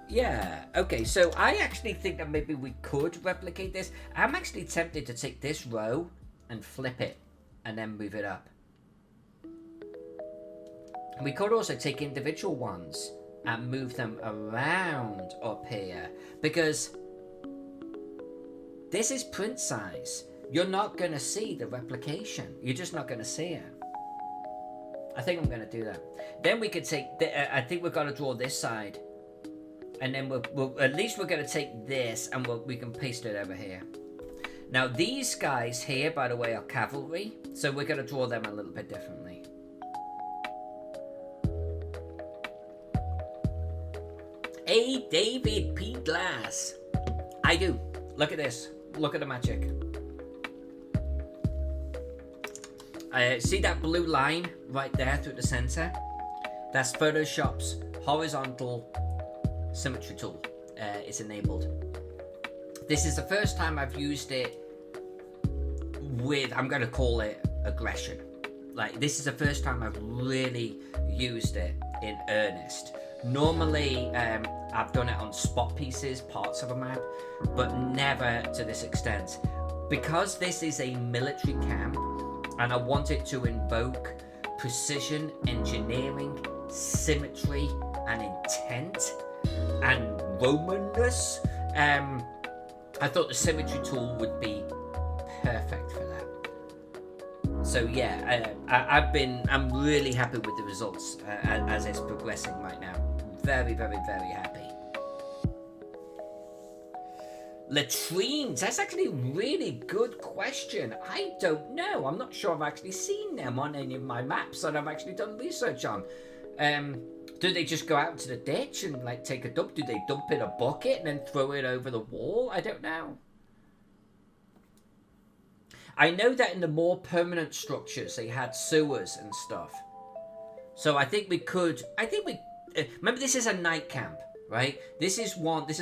Yeah, okay, so I actually think that maybe we could replicate this. I'm actually tempted to take this row and flip it and then move it up. We could also take individual ones and move them around up here, because this is print size. You're not going to see the replication. You're just not going to see it. I think I'm going to do that. Then we could take, I think we're going to draw this side. And then we'll at least we're going to take this and we can paste it over here. Now these guys here, by the way, are cavalry. So we're going to draw them a little bit differently. Hey, David P. Glass. I do. Look at this. Look at the magic. See that blue line right there through the center? That's Photoshop's horizontal symmetry tool. It's enabled. This is the first time I've used it with, I'm going to call it aggression. Like, this is the first time I've really used it in earnest. Normally, I've done it on spot pieces, parts of a map, but never to this extent. Because this is a military camp, and I want it to invoke precision, engineering, symmetry, and intent, and Romanness. I thought the symmetry tool would be perfect for that. So yeah, I'm really happy with the results as it's progressing right now. Very, very, very happy. Latrines, that's actually a really good question. I don't know. I'm not sure I've actually seen them on any of my maps that I've actually done research on. Do they just go out into the ditch and like take a dump? Do they dump in a bucket and then throw it over the wall? I don't know. I know that in the more permanent structures they had sewers and stuff. So I think we could, remember this is a night camp, right? This is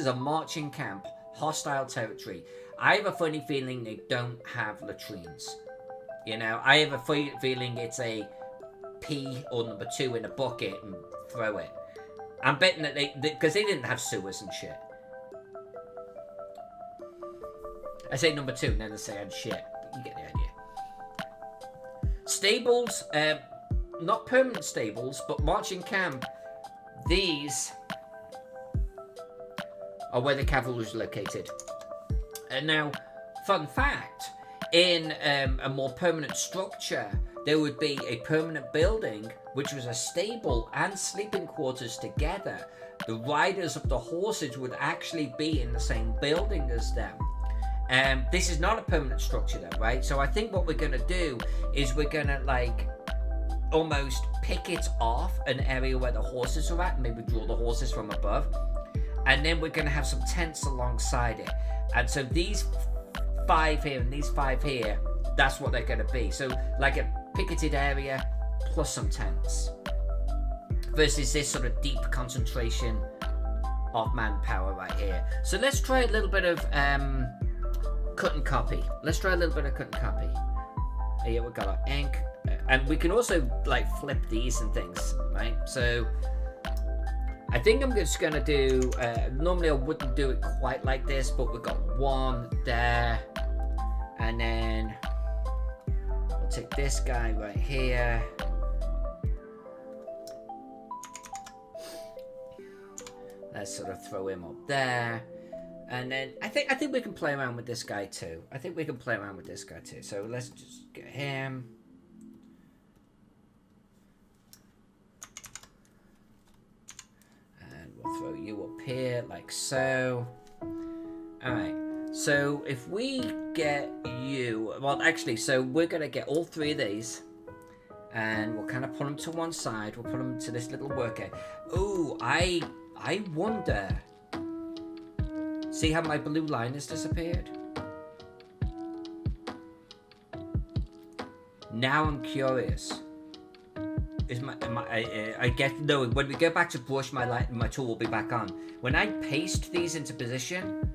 a marching camp. Hostile territory. I have a funny feeling they don't have latrines. You know, I have a feeling it's a pee or number 2 in a bucket and throw it. I'm betting that because they didn't have sewers and shit. I say number 2 and then I say and shit. But you get the idea. Stables, not permanent stables, but marching camp. These are where the cavalry is located. And now, fun fact, in a more permanent structure, there would be a permanent building, which was a stable and sleeping quarters together. The riders of the horses would actually be in the same building as them. This is not a permanent structure though, right? So I think what we're going to do is we're going to like almost pick it off an area where the horses are at, maybe draw the horses from above. And then we're going to have some tents alongside it. And so these 5 here and these 5 here, that's what they're going to be. So like a picketed area plus some tents. Versus this sort of deep concentration of manpower right here. So let's try a little bit of cut and copy. Let's try a little bit of cut and copy. Here we've got our ink. And we can also like flip these and things, right? So I think I'm just going to do, normally I wouldn't do it quite like this, but we've got 1 there, and then I'll take this guy right here, Let's sort of throw him up there. And then I think we can play around with this guy too. So let's just get him. And we'll throw you up here like so. Alright. So if we get you... Well, actually, so we're going to get all 3 of these. And we'll kind of put them to one side. We'll put them to this little worker. Ooh, I wonder... See how my blue line has disappeared? Now I'm curious. Is I get no. When we go back to brush, my tool will be back on. When I paste these into position,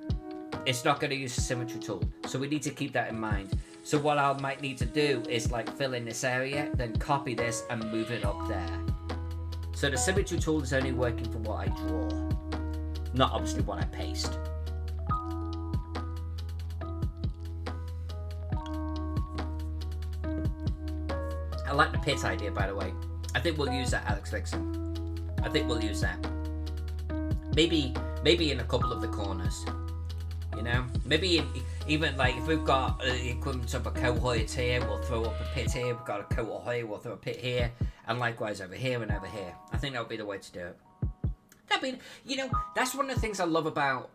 it's not going to use the symmetry tool. So we need to keep that in mind. So what I might need to do is like fill in this area, then copy this and move it up there. So the symmetry tool is only working for what I draw, not obviously what I paste. I like the pit idea, by the way. I think we'll use that, Alex Vixen. I think we'll use that. Maybe in a couple of the corners. You know? Maybe even like if we've got the equivalent of a cohort here, we'll throw up a pit here. We've got a cohort here, we'll throw a pit here. And likewise over here and over here. I think that would be the way to do it. That'd be, you know, that's one of the things I love about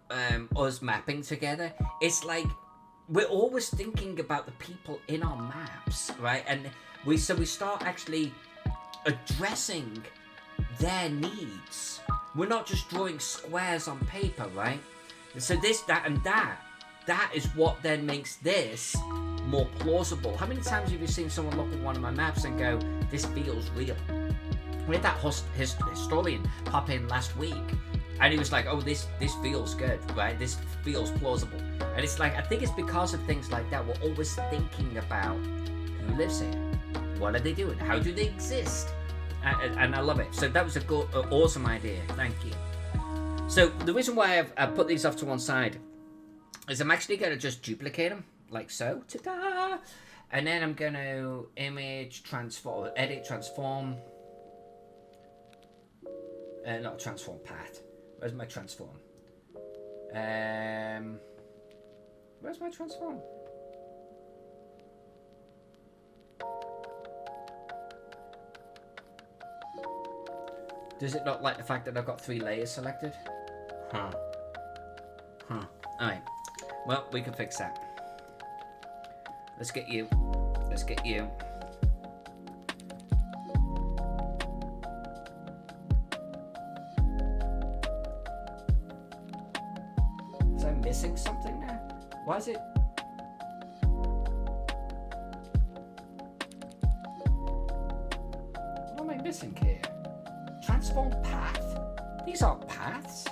us mapping together. It's like we're always thinking about the people in our maps, right? And we start actually addressing their needs. We're not just drawing squares on paper, right? So this, that, and that is what then makes this more plausible. How many times have you seen someone look at one of my maps and go, this feels real? We had that historian pop in last week, and he was like, oh, this feels good, right? This feels plausible. And it's like, I think it's because of things like that. We're always thinking about who lives here. What are they doing? How do they exist? And I love it. So that was a good, awesome idea. Thank you. So the reason why I've put these off to one side is I'm actually going to just duplicate them like so. Ta-da! And then I'm going to image, transform, edit, transform. Not transform path. Where's my transform? Where's my transform? Does it not like the fact that I've got 3 layers selected? Huh. Alright. Well, we can fix that. Let's get you. Let's get you. Was I missing something there? Why is it? What am I missing here? Transform path? These aren't paths.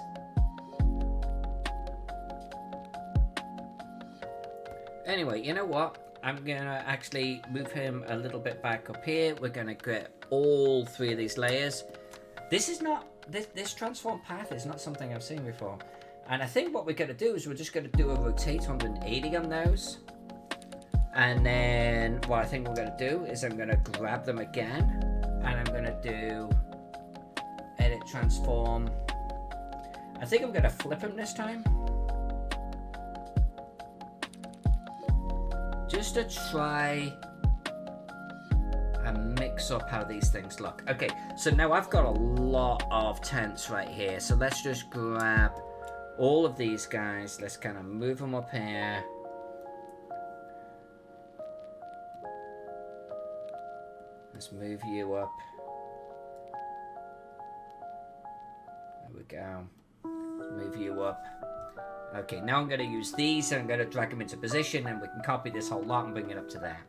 Anyway, you know what? I'm gonna actually move him a little bit back up here. We're gonna get all 3 of these layers. This is not, this transform path is not something I've seen before. And I think what we're gonna do is we're just gonna do a rotate 180 on those. And then what I think we're gonna do is I'm gonna grab them again. And I'm gonna do edit, transform. I think I'm gonna flip him this time. Just to try and mix up how these things look. Okay, so now I've got a lot of tents right here. So let's just grab all of these guys. Let's kind of move them up here. Let's move you up. There we go. Let's move you up. Okay, now I'm going to use these and I'm going to drag them into position and we can copy this whole lot and bring it up to there.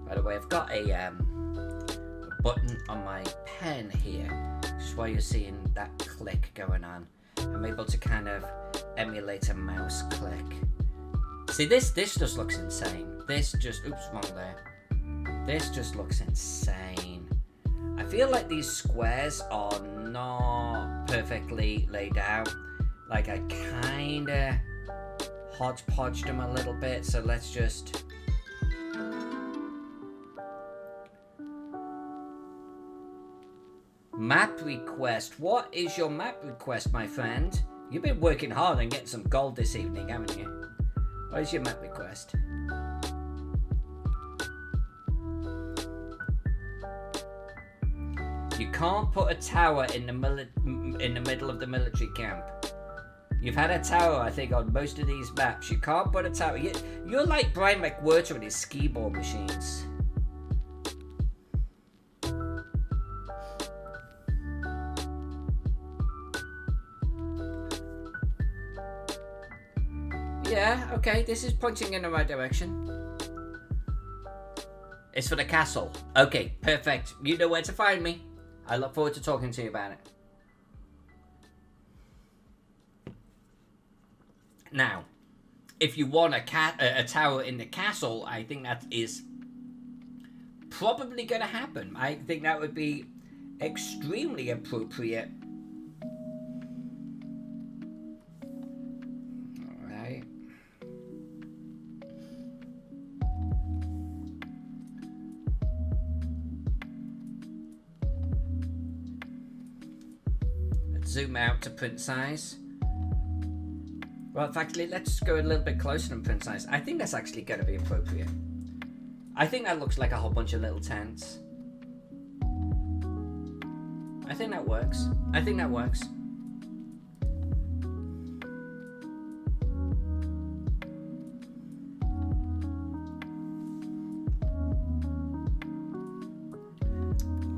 By the way, I've got a button on my pen here. Which is why you're seeing that click going on. I'm able to kind of emulate a mouse click. See, this just looks insane. This just, oops, wrong there. This just looks insane. I feel like these squares are not perfectly laid out. Like I kinda hodgepodged them a little bit, so let's just... Map request. What is your map request, my friend? You've been working hard on getting some gold this evening, haven't you? What is your map request? You can't put a tower in the middle of the military camp. You've had a tower, I think, on most of these maps. You can't put a tower. You're like Brian McWhirter and his skee ball machines. Yeah, okay, this is pointing in the right direction. It's for the castle. Okay, perfect. You know where to find me. I look forward to talking to you about it. Now, if you want a tower in the castle, I think that is probably going to happen. I think that would be extremely appropriate. Alright. Let's zoom out to print size. Well, in fact, let's go a little bit closer than print size. I think that's actually going to be appropriate. I think that looks like a whole bunch of little tents. I think that works. I think that works.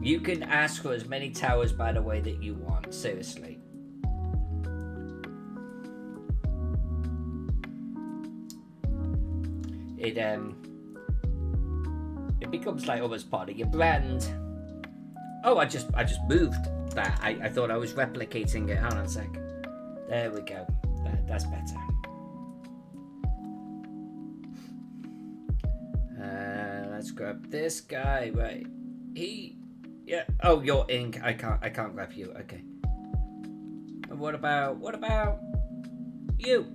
You can ask for as many towers, by the way, that you want. Seriously. It becomes like almost part of your brand. Oh, I just moved that. I thought I was replicating it. Hold on a sec. There we go. That's better. Let's grab this guy. Right. Yeah. Oh, you're ink. I can't grab you. Okay. And what about you?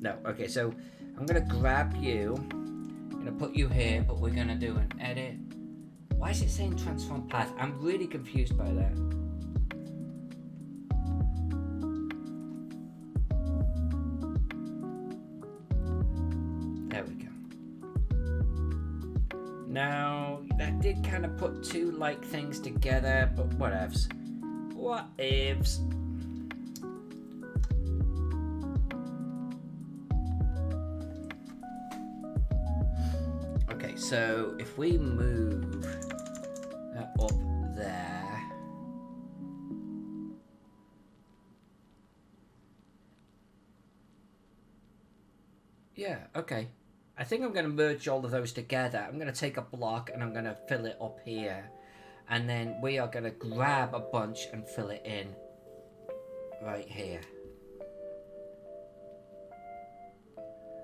No. Okay, so I'm gonna grab you. I'm gonna put you here, but we're gonna do an edit. Why is it saying transform path? I'm really confused by that. There we go. Now that did kind of put two like things together, but whatevs. Whatevs. Okay, so if we move that up there, yeah, okay. I think I'm going to merge all of those together. I'm going to take a block and I'm going to fill it up here, and then we are going to grab a bunch and fill it in right here.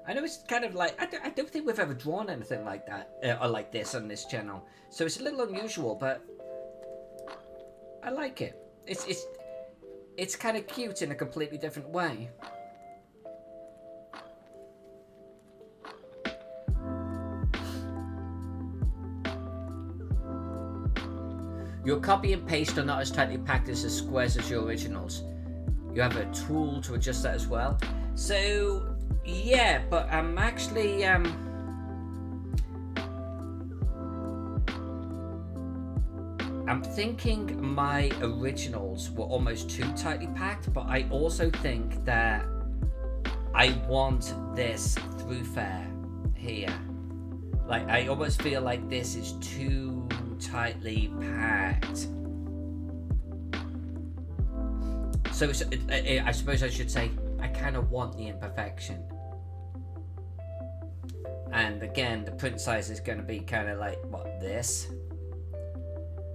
I know it's kind of like, I don't think we've ever drawn anything like that, or like this on this channel. So it's a little unusual, but I like it. It's kind of cute in a completely different way. Your copy and paste are not as tightly packed as the squares as your originals. You have a tool to adjust that as well. So... yeah, but I'm actually, I'm thinking my originals were almost too tightly packed, but I also think that I want this thoroughfare here. Like, I almost feel like this is too tightly packed. So I suppose I should say, I kind of want the imperfection. And again, the print size is going to be kind of like, what, this?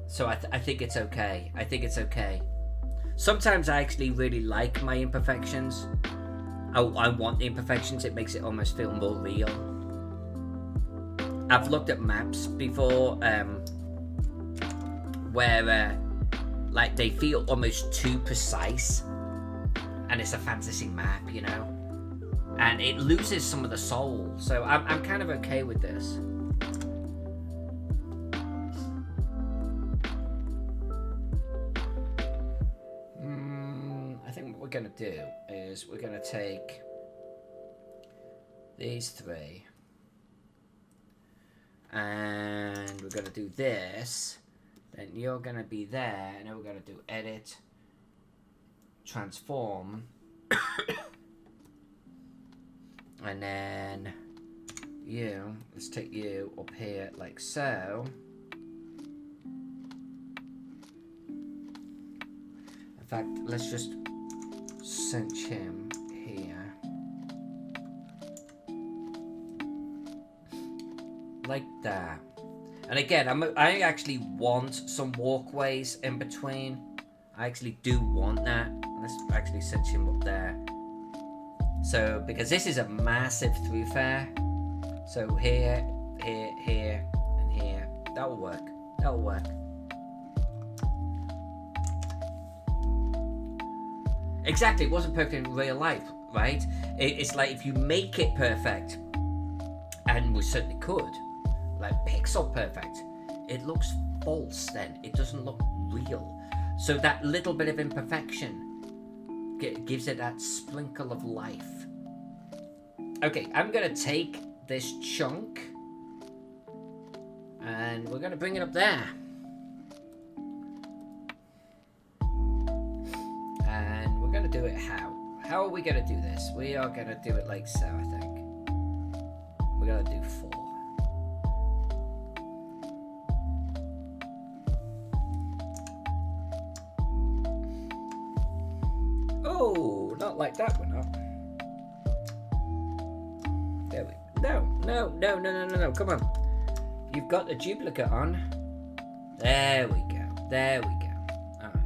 So I think it's okay. I think it's okay. Sometimes I actually really like my imperfections. I want the imperfections. It makes it almost feel more real. I've looked at maps before where like they feel almost too precise, and it's a fantasy map, you know, and it loses some of the soul. So I'm kind of okay with this. I think what we're gonna do is we're gonna take these three, and we're gonna do this. Then you're gonna be there, and then we're gonna do edit, transform, and then you, let's take you up here like so. In fact, let's just cinch him here. Like that. And again, I actually want some walkways in between. I actually do want that. Let's actually cinch him up there. So, because this is a massive thoroughfare. So here, here, here, and here. That'll work. That'll work. Exactly, it wasn't perfect in real life, right? It's like if you make it perfect, and we certainly could, like pixel perfect, it looks false then. It doesn't look real. So that little bit of imperfection gives it that sprinkle of life. Okay, I'm gonna take this chunk and we're gonna bring it up there. And we're gonna do it how? How are we gonna do this? We are gonna do it like so, I think. We're gonna do 4. Oh, not like that, we're not. There we go. No, come on. You've got the duplicate on. There we go. There we go. Alright.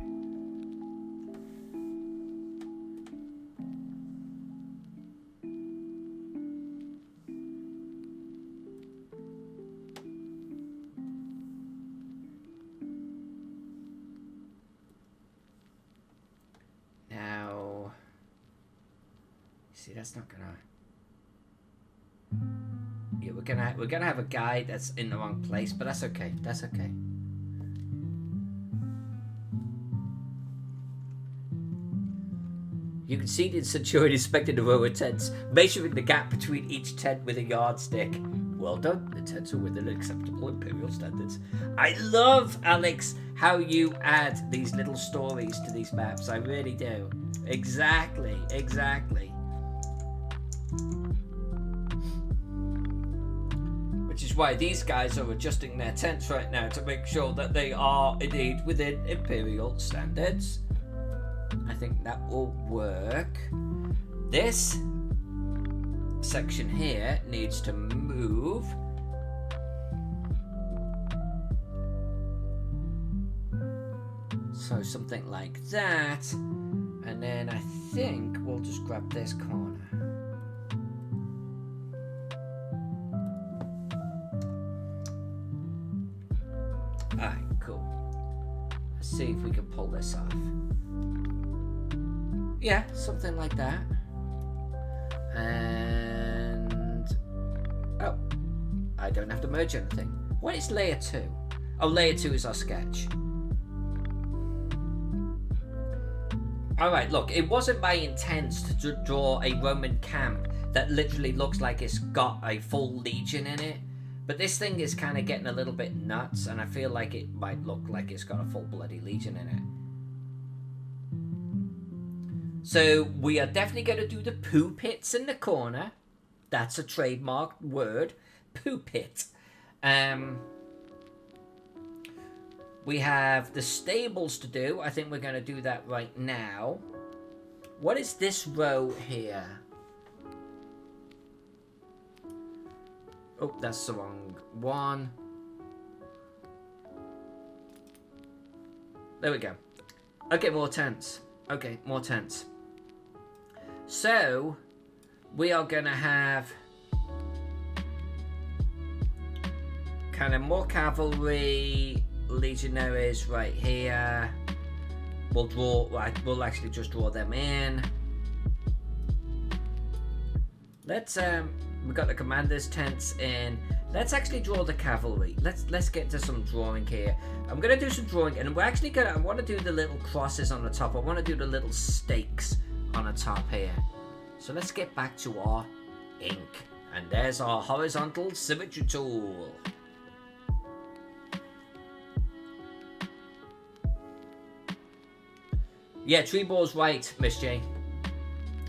Now, see, that's not gonna. Yeah, we're gonna have a guy that's in the wrong place, but that's okay. That's okay. You can see the centurion inspecting the row of tents, measuring the gap between each tent with a yardstick. Well done. The tents are within acceptable imperial standards. I love, Alex, how you add these little stories to these maps. I really do. Exactly. Which is why these guys are adjusting their tents right now to make sure that they are indeed within imperial standards. I think that will work. This section here needs to move. So something like that. And then I think we'll just grab this corner. Alright, cool. Let's see if we can pull this off. Yeah, something like that. And oh, I don't have to merge anything. What is layer 2? Oh, layer 2 is our sketch. Alright, look, it wasn't my intent to draw a Roman camp that literally looks like it's got a full legion in it. But this thing is kind of getting a little bit nuts, and I feel like it might look like it's got a full bloody legion in it. So we are definitely going to do the poo pits in the corner. That's a trademarked word. Poo pit. We have the stables to do. I think we're going to do that right now. What is this row here? Oh, that's the wrong one. There we go. Okay, more tents. Okay, more tents. So, we are going to have kind of more cavalry, legionaries right here. We'll actually just draw them in. Let's we got the commander's tents in. Let's actually draw the cavalry. Let's get to some drawing here. I'm gonna do some drawing, and we're actually I want to do the little crosses on the top. I want to do the little stakes on the top here. So let's get back to our ink, and there's our horizontal symmetry tool. Yeah, Treebor's right, Miss J.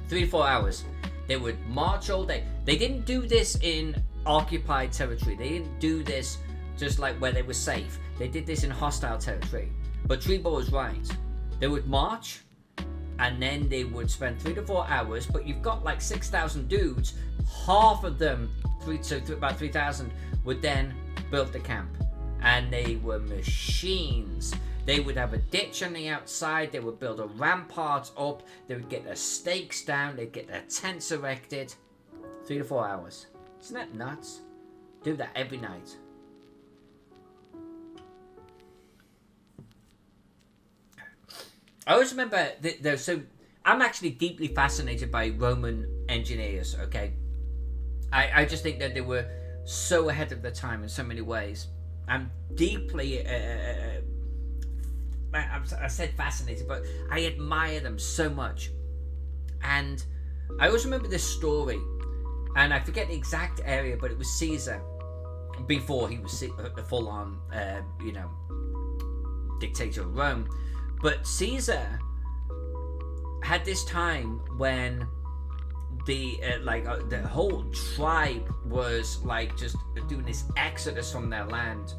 3-4 hours. They would march all day. They didn't do this in occupied territory. They didn't do this just like where they were safe. They did this in hostile territory. But Treebor was right. They would march, and then they would spend 3 to 4 hours. But you've got like 6,000 dudes. Half of them, about 3,000, would then build the camp. And they were machines. They would have a ditch on the outside. They would build a rampart up. They would get their stakes down. They'd get their tents erected. 3 to 4 hours. Isn't that nuts? Do that every night. I always remember, so I'm actually deeply fascinated by Roman engineers, okay? I just think that they were so ahead of their time in so many ways. I'm deeply, I said fascinated, but I admire them so much. And I always remember this story, and I forget the exact area, but it was Caesar, before he was the full-on, dictator of Rome. But Caesar had this time when the whole tribe was like just doing this exodus from their land,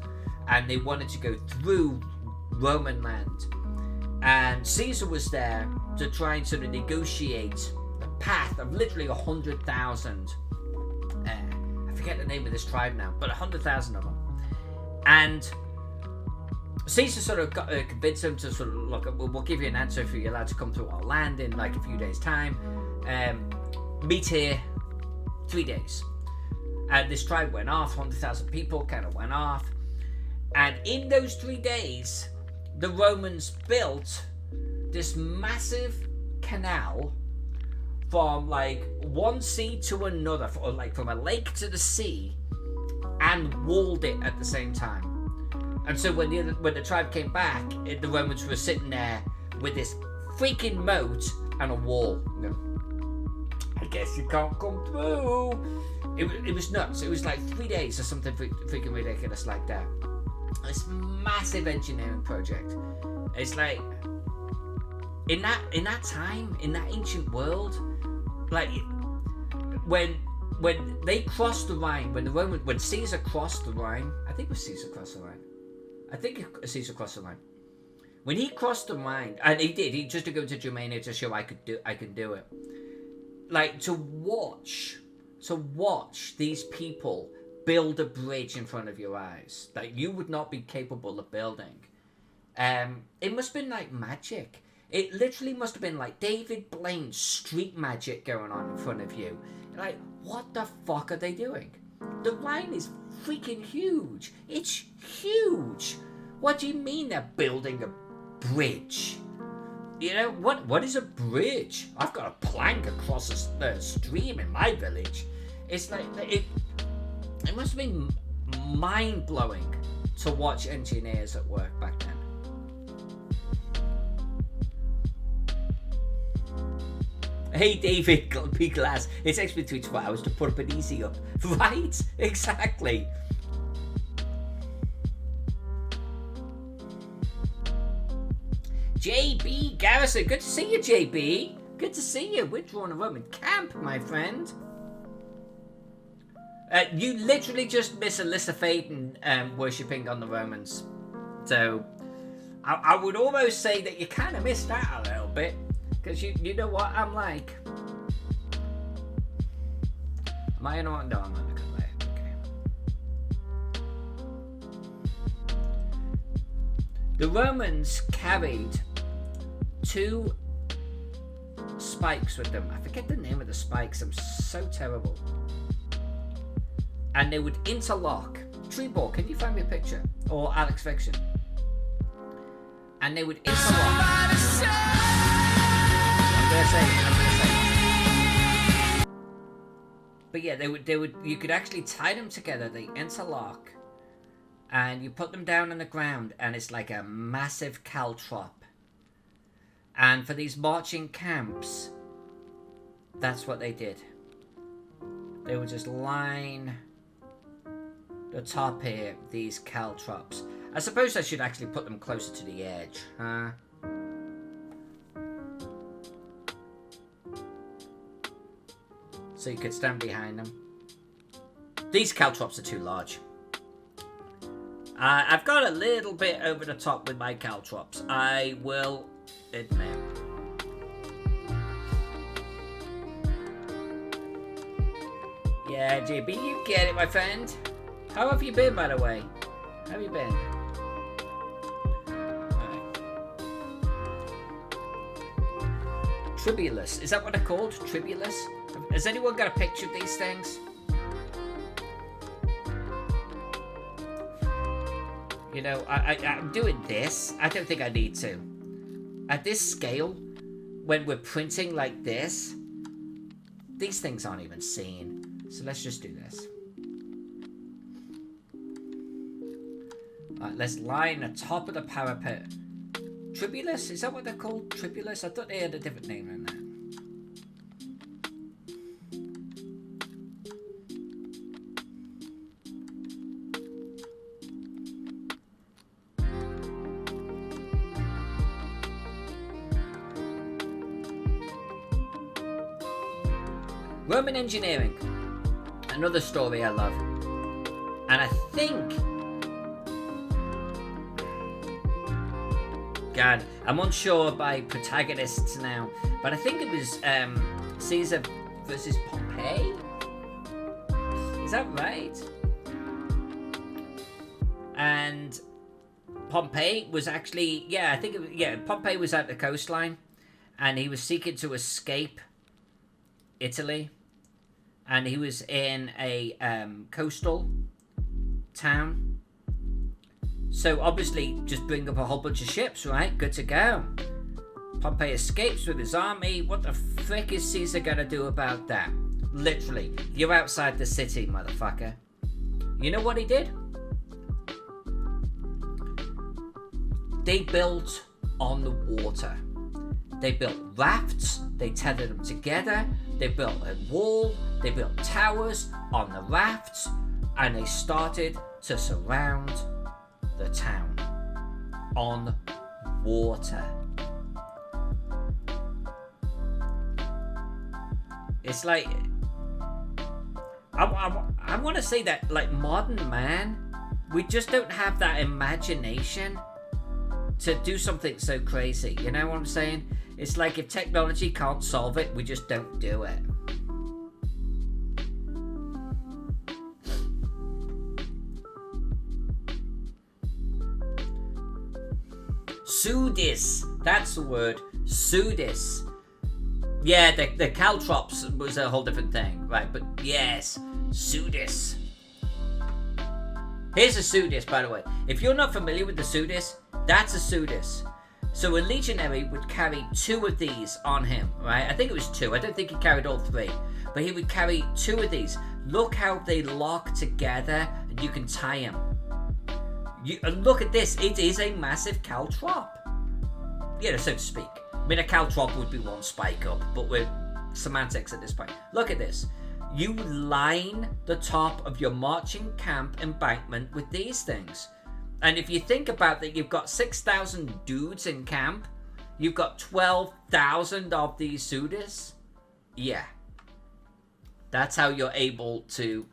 and they wanted to go through Roman land, and Caesar was there to try and sort of negotiate the path of literally 100,000. I forget the name of this tribe now, but 100,000 of them. And Caesar sort of convinced them to sort of look. We'll give you an answer if you're allowed to come through our land in like a few days' time. Meet here, 3 days. And this tribe went off. 100,000 people kind of went off. And in those 3 days, the Romans built this massive canal from like one sea to another, or like from a lake to the sea, and walled it at the same time. And so when the tribe came back, the Romans were sitting there with this freaking moat and a wall. I guess you can't come through. It was nuts. It was like 3 days or something freaking ridiculous like that. This massive engineering project. It's like in that time, in that ancient world, like when they crossed the Rhine, when Caesar crossed the Rhine, I think it was Caesar crossed the Rhine. I think Caesar crossed the Rhine. When he crossed the Rhine, and he did, he just to go to Germania to show I can do it. Like to watch these people build a bridge in front of your eyes that you would not be capable of building. It must have been like magic. It literally must have been like David Blaine's street magic going on in front of you. Like, what the fuck are they doing? The Rhine is freaking huge. It's huge. What do you mean they're building a bridge? You know, what is a bridge? I've got a plank across the stream in my village. It's like, it must have been mind-blowing to watch engineers at work back then. Hey David P. Glass, it takes me 3 to 4 hours to put up an easy up. Right? Exactly. JB Garrison, good to see you, JB. Good to see you. We're drawing a Roman camp, my friend. You literally just miss Alyssa Faden worshipping on the Romans. So, I would almost say that you kind of missed out a little bit. Because you know what I'm like. Am I in one? No, I'm not gonna play. Okay. The Romans carried 2 spikes with them. I forget the name of the spikes. I'm so terrible. And they would interlock Treebor, can you find me a picture? Or Alex Fiction? And they would interlock. I'm gonna say. But yeah, they would. You could actually tie them together. They interlock, and you put them down on the ground, and it's like a massive caltrop. And for these marching camps, that's what they did. They would just line the top here, these caltrops. I suppose I should actually put them closer to the edge, huh? So you could stand behind them. These caltrops are too large. I've got a little bit over the top with my caltrops, I will admit. Yeah, JB, you get it, my friend. How have you been, by the way? How have you been? Alright. Tribulus. Is that what they're called? Tribulus? Has anyone got a picture of these things? You know, I'm doing this. I don't think I need to. At this scale, when we're printing like this, these things aren't even seen. So let's just do this. Alright, let's line the top of the parapet. Tribulus? Is that what they're called? Tribulus? I thought they had a different name than that. Roman engineering. Another story I love. And I think... God, I'm unsure by protagonists now. But I think it was Caesar versus Pompey? Is that right? And Pompey was actually... Yeah, I think it was... Yeah, Pompey was at the coastline. And he was seeking to escape Italy. And he was in a coastal town. So obviously, just bring up a whole bunch of ships, right? Good to go. Pompey escapes with his army. What the frick is Caesar gonna do about that? Literally, you're outside the city, motherfucker. You know what he did? They built on the water. They built rafts. They tethered them together. They built a wall. They built towers on the rafts. And they started to surround the town on water. It's like... I want to say that, like, modern man, we just don't have that imagination to do something so crazy. You know what I'm saying? It's like if technology can't solve it, we just don't do it. Sudis. That's the word. Sudis. Yeah, the caltrops was a whole different thing, right? But yes, Sudis. Here's a Sudis, by the way. If you're not familiar with the Sudis, that's a Sudis. So a legionary would carry 2 of these on him, right? I think it was 2. I don't think he carried all 3. But he would carry 2 of these. Look how they lock together and you can tie them. Look at this. It is a massive caltrop. You know, so to speak. I mean, a caltrop would be 1 spike up, but we're semantics at this point. Look at this. You line the top of your marching camp embankment with these things. And if you think about that, you've got 6,000 dudes in camp. You've got 12,000 of these Sudis. Yeah. That's how you're able to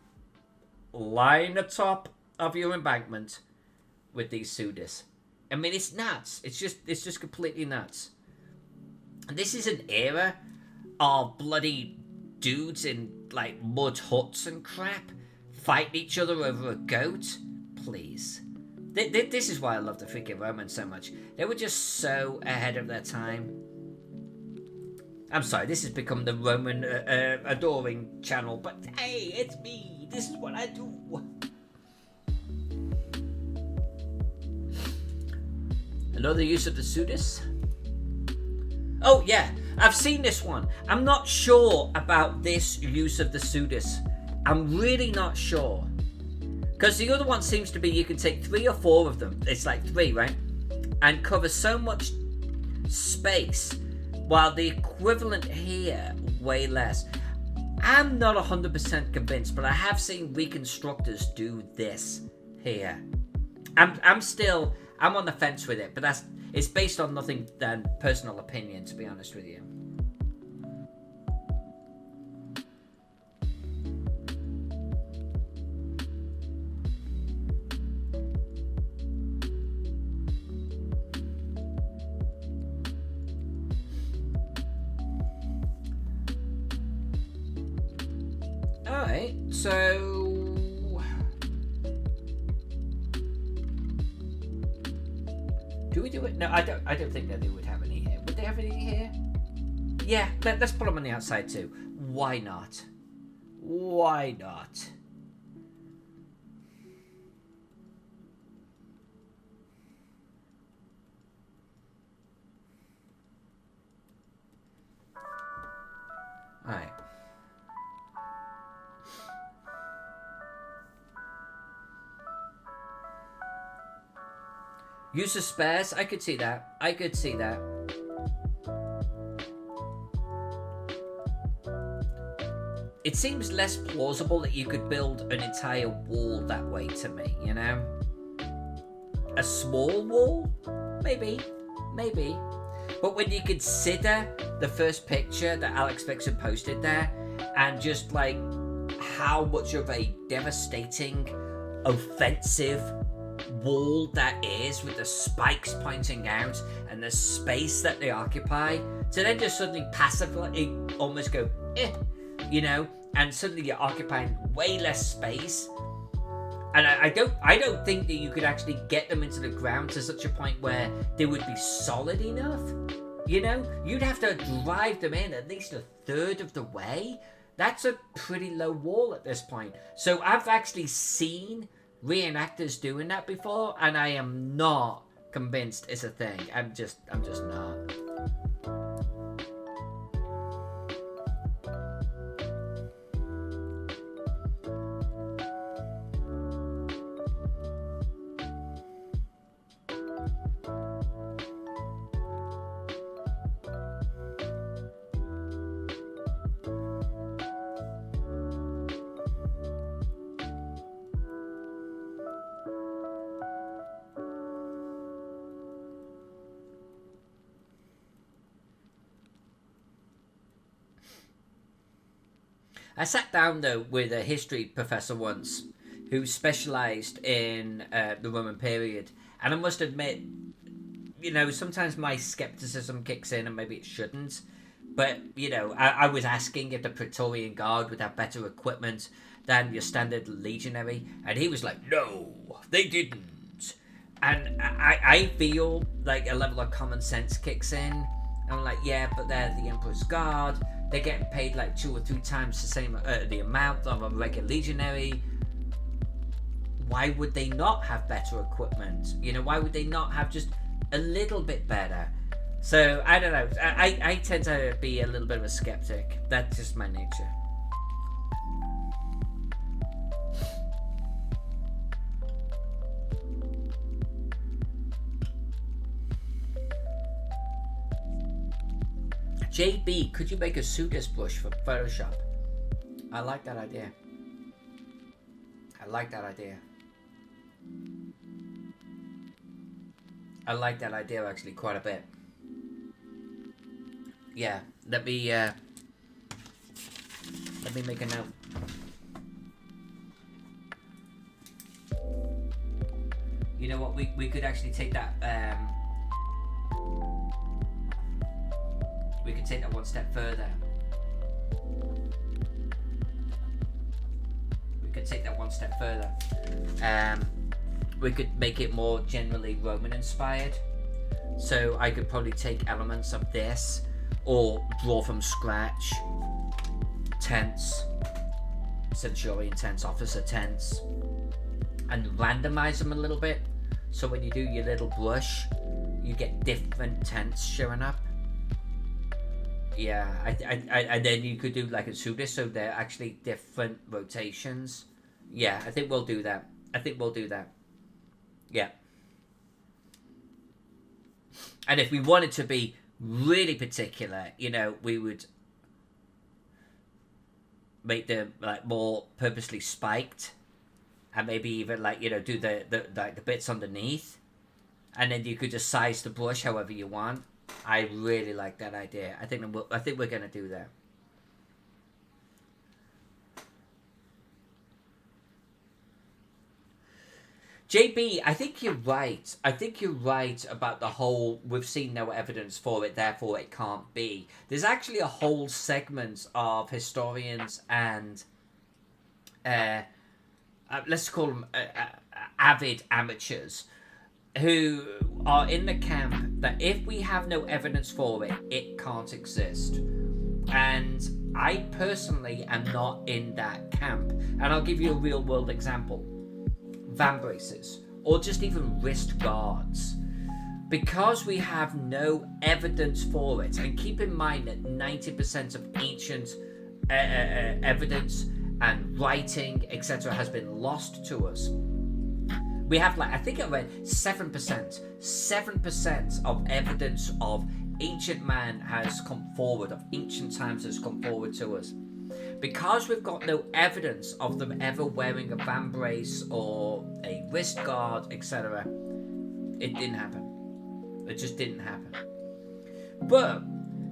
line the top of your embankment with these Sudis. I mean, it's nuts. It's just completely nuts. And this is an era of bloody dudes in, like, mud huts and crap fighting each other over a goat. Please. This is why I love the freaking Romans so much. They were just so ahead of their time. I'm sorry, this has become the Roman adoring channel, but hey, it's me. This is what I do. Another use of the pseudus. Oh yeah, I've seen this one. I'm not sure about this use of the pseudus. I'm really not sure. Because the other one seems to be you can take 3 or 4 of them. It's like 3, right? And cover so much space. While the equivalent here, way less. I'm not 100% convinced, but I have seen reconstructors do this here. I'm on the fence with it, but it's based on nothing than personal opinion, to be honest with you. Alright, so do we do it? No, I don't think that they would have any here. Would they have any here? Yeah, let's put them on the outside too. Why not? Why not? Alright. Use of spares, I could see that. I could see that. It seems less plausible that you could build an entire wall that way to me, you know? A small wall? Maybe. Maybe. But when you consider the first picture that Alex Vixen posted there, and just like how much of a devastating, offensive wall that is, with the spikes pointing out and the space that they occupy, to then just suddenly passively almost go you know, and suddenly you're occupying way less space, and I don't think that you could actually get them into the ground to such a point where they would be solid enough. You know, you'd have to drive them in at least a third of the way. That's a pretty low wall at this point. So I've actually seen reenactors doing that before, and I am not convinced it's a thing. I'm just not. I sat down though with a history professor once who specialised in the Roman period, and I must admit, you know, sometimes my scepticism kicks in and maybe it shouldn't, but you know, I was asking if the Praetorian Guard would have better equipment than your standard legionary, and he was like, no, they didn't. And I feel like a level of common sense kicks in. I'm like, yeah, but they're the Emperor's Guard. They're getting paid like 2 or 3 times the same the amount of a regular legionary. Why would they not have better equipment? You know, why would they not have just a little bit better? So I don't know. I tend to be a little bit of a skeptic. That's just my nature. JB, could you make a pseudus brush for Photoshop? I like that idea. I like that idea. I like that idea actually quite a bit. Yeah, let me make a note. You know what? We could actually take that. We could take that one step further. We could make it more generally Roman inspired. So I could probably take elements of this or draw from scratch tents, Centurion tents, officer tents, and randomize them a little bit. So when you do your little brush, you get different tents showing up. Yeah, and then you could do like a Sudis, so they're actually different rotations. Yeah, I think we'll do that. Yeah. And if we wanted to be really particular, you know, we would make them like more purposely spiked, and maybe even like, you know, do the bits underneath, and then you could just size the brush however you want. I really like that idea. I think we're gonna do that. JB, I think you're right. I think you're right about the whole we've seen no evidence for it, therefore it can't be. There's actually a whole segment of historians and let's call them avid amateurs who are in the camp that if we have no evidence for it, it can't exist. And I personally am not in that camp. And I'll give you a real world example. Van braces, or just even wrist guards. Because we have no evidence for it, and keep in mind that 90% of ancient evidence and writing, etc., has been lost to us. We have, like, I think I read 7% of evidence of ancient man has come forward, of ancient times has come forward to us. Because we've got no evidence of them ever wearing a van brace or a wrist guard, etc., it didn't happen. It just didn't happen. But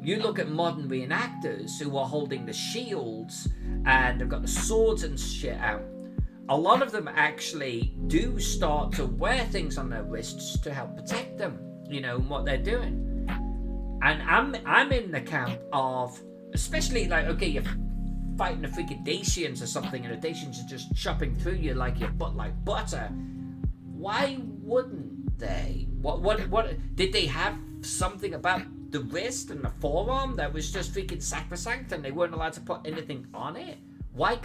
you look at modern reenactors who are holding the shields and they've got the swords and shit out. A lot of them actually do start to wear things on their wrists to help protect them, you know, what they're doing. And I'm in the camp of, especially like, okay, you're fighting the freaking Dacians or something, and the Dacians are just chopping through you like butter. Why wouldn't they? What did they have something about the wrist and the forearm that was just freaking sacrosanct and they weren't allowed to put anything on it? Why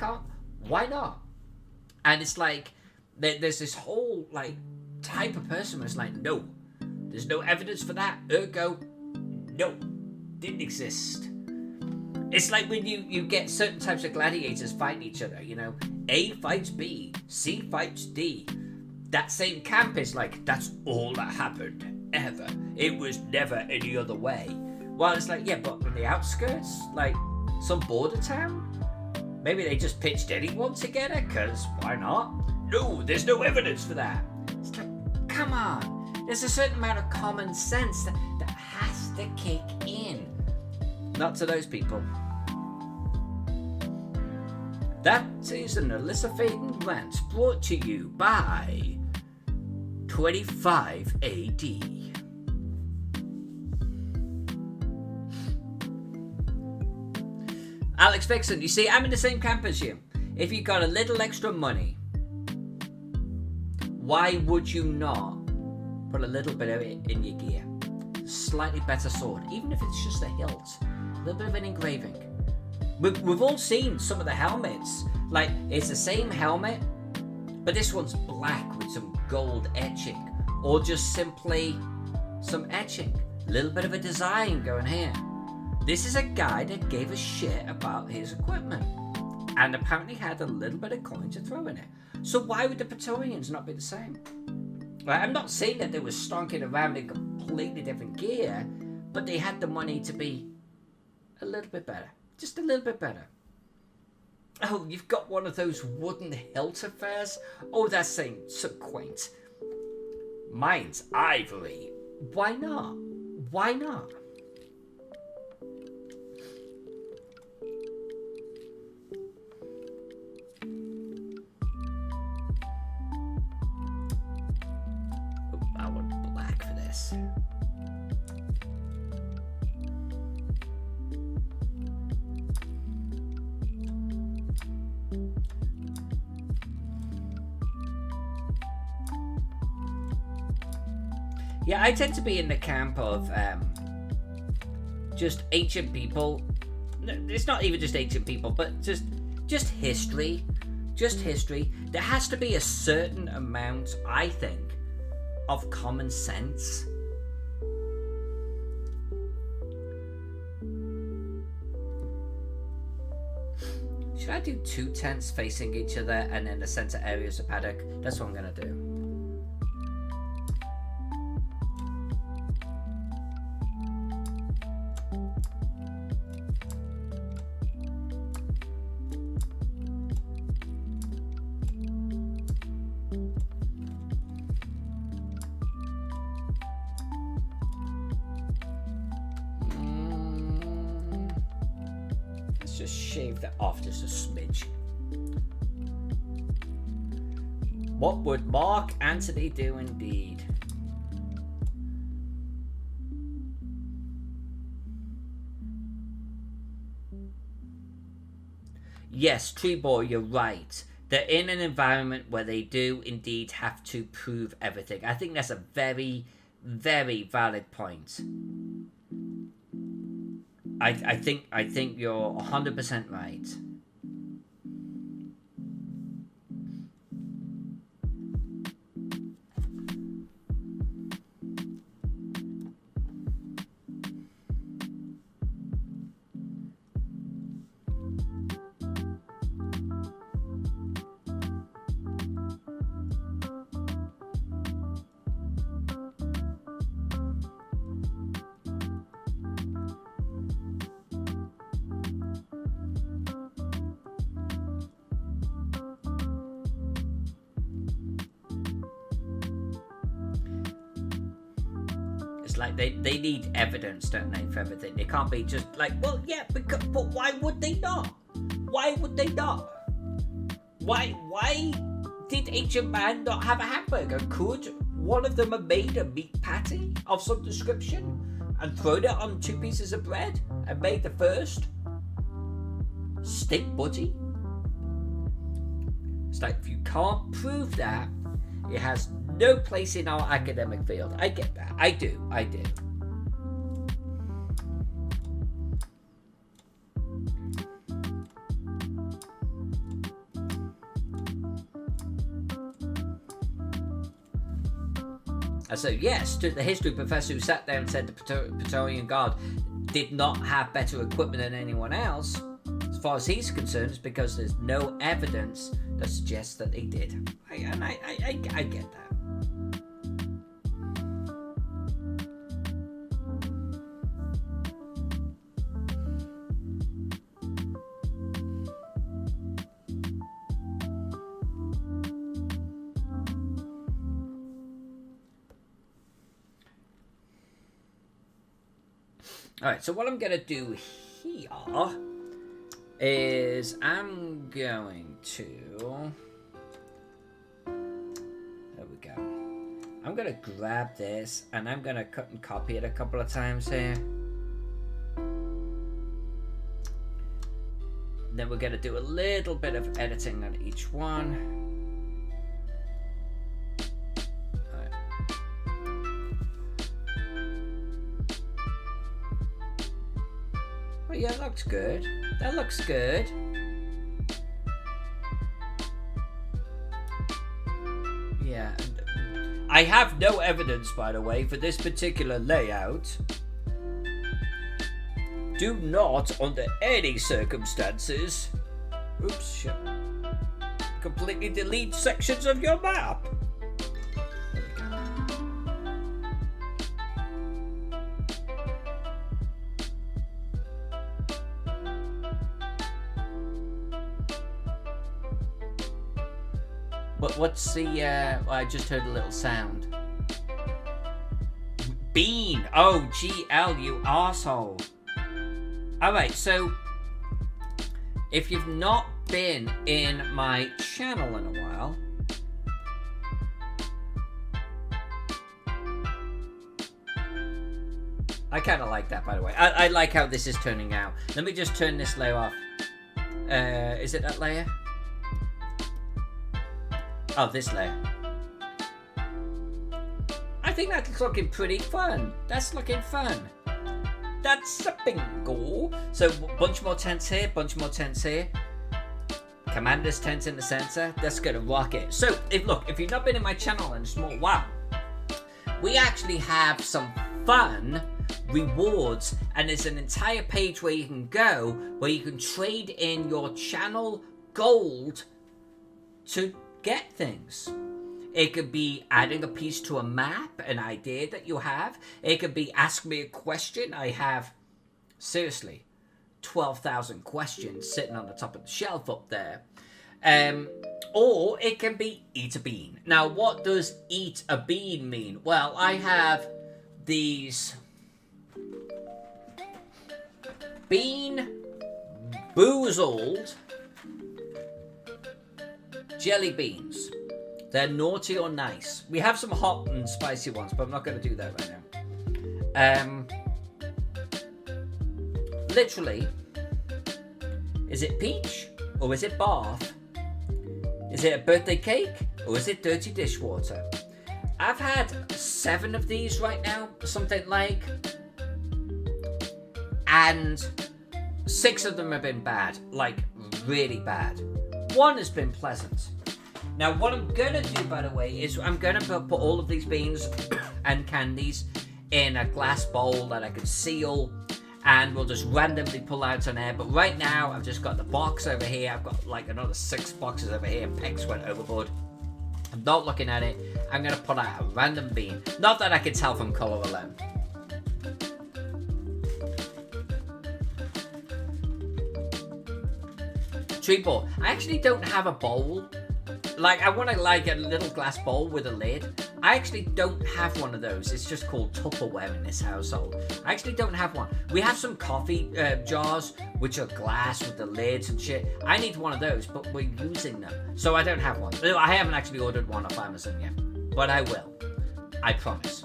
not? And it's like there's this whole like type of person who's like, no, there's no evidence for that, ergo no, didn't exist. It's like when you get certain types of gladiators fighting each other, you know, A fights B, C fights D. That same camp is like, that's all that happened, ever. It was never any other way. Well, it's like, yeah, but on the outskirts, like some border town, maybe they just pitched anyone together, because why not? No, there's no evidence for that. It's like, come on. There's a certain amount of common sense that has to kick in. Not to those people. That is an Alyssa Faden rant brought to you by 25 AD. Alex Vixen, you see, I'm in the same camp as you. If you got a little extra money, why would you not put a little bit of it in your gear? Slightly better sword, even if it's just a hilt. A little bit of an engraving. We've all seen some of the helmets. Like, it's the same helmet, but this one's black with some gold etching. Or just simply some etching. A little bit of a design going here. This is a guy that gave a shit about his equipment. And apparently had a little bit of coin to throw in it. So why would the Praetorians not be the same? Well, I'm not saying that they were stonking around in completely different gear, but they had the money to be a little bit better. Just a little bit better. Oh, you've got one of those wooden hilt affairs? Oh, that seems so quaint. Mine's ivory. Why not? Why not? Oh, I want black for this. Yeah, I tend to be in the camp of just ancient people. It's not even just ancient people, but just history. Just history. There has to be a certain amount, I think, of common sense Should I do 2 tents facing each other and then the center area is a paddock? That's what I'm gonna do. Just shave that off just a smidge. What would Mark Antony do indeed? Yes, Tree Boy, you're right. They're in an environment where they do indeed have to prove everything. I think that's a very, very valid point. I think you're 100% right. Like they need evidence, don't they, for everything? They can't be just like, well, yeah, but why would they not? Why would they not? Why did ancient man not have a hamburger? Could one of them have made a meat patty of some description and thrown it on 2 pieces of bread and made the first steak budgie? It's like, if you can't prove that, it has no place in our academic field. I get that. I do. So yes, to the history professor who sat there and said the Praetorian Guard did not have better equipment than anyone else, as far as he's concerned, it's because there's no evidence that suggests that they did. I get that. Alright, so what I'm going to do here is I'm going to... There we go. I'm going to grab this and I'm going to cut and copy it a couple of times here. Then we're going to do a little bit of editing on each one. Yeah, that looks good. That looks good. Yeah. I have no evidence, by the way, for this particular layout. Do not, under any circumstances, oops, shit, completely delete sections of your map. What's the, well, I just heard a little sound. Bean! Oh, GL, you arsehole. Alright, so, if you've not been in my channel in a while, I kind of like that, by the way. I like how this is turning out. Let me just turn this layer off. Is it that layer? Oh, this layer. I think that's looking pretty fun. That's looking fun. That's a bingo. So, bunch more tents here, bunch more tents here. Commander's tent in the center. That's gonna rock it. So, if you've not been in my channel in a small while, we actually have some fun rewards, and there's an entire page where you can go where you can trade in your channel gold to get things. It could be adding a piece to a map, an idea that you have. It could be ask me a question. I have, seriously, 12,000 questions sitting on the top of the shelf up there. Or it can be eat a bean. Now, what does eat a bean mean? Well, I have these bean boozled jelly beans. They're naughty or nice. We have some hot and spicy ones, but I'm not going to do that right now. Literally, is it peach or is it bath? Is it a birthday cake or is it dirty dishwater? I've had 7 of these right now, something like, and 6 of them have been bad, like really bad. 1 has been pleasant. Now, what I'm gonna do, by the way, is I'm gonna put all of these beans and candies in a glass bowl that I can seal, and we'll just randomly pull out an air. But right now, I've just got the box over here. I've got like another 6 boxes over here. Pegs went overboard. I'm not looking at it. I'm gonna pull out a random bean. Not that I can tell from color alone. Tree ball. I actually don't have a bowl. Like, I want to like a little glass bowl with a lid. I actually don't have one of those. It's just called Tupperware in this household. I actually don't have one. We have some coffee jars, which are glass with the lids and shit. I need one of those, but we're using them. So I don't have one. I haven't actually ordered one off Amazon yet. But I will. I promise.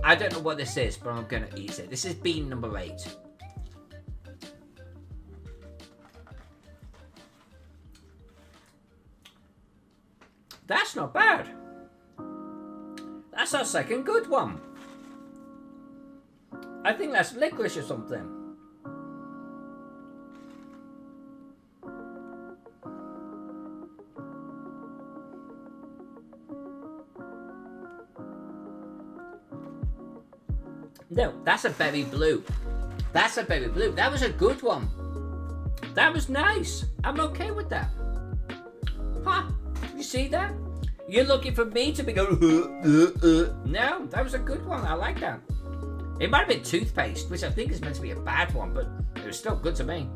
I don't know what this is, but I'm going to eat it. This is bean number 8. That's not bad. That's our second good one. I think that's licorice or something. No, that's a berry blue. That's a berry blue. That was a good one. That was nice. I'm okay with that. Huh? You see that? You're looking for me to be going, No, that was a good one. I like that. It might have been toothpaste, which I think is meant to be a bad one, but it was still good to me.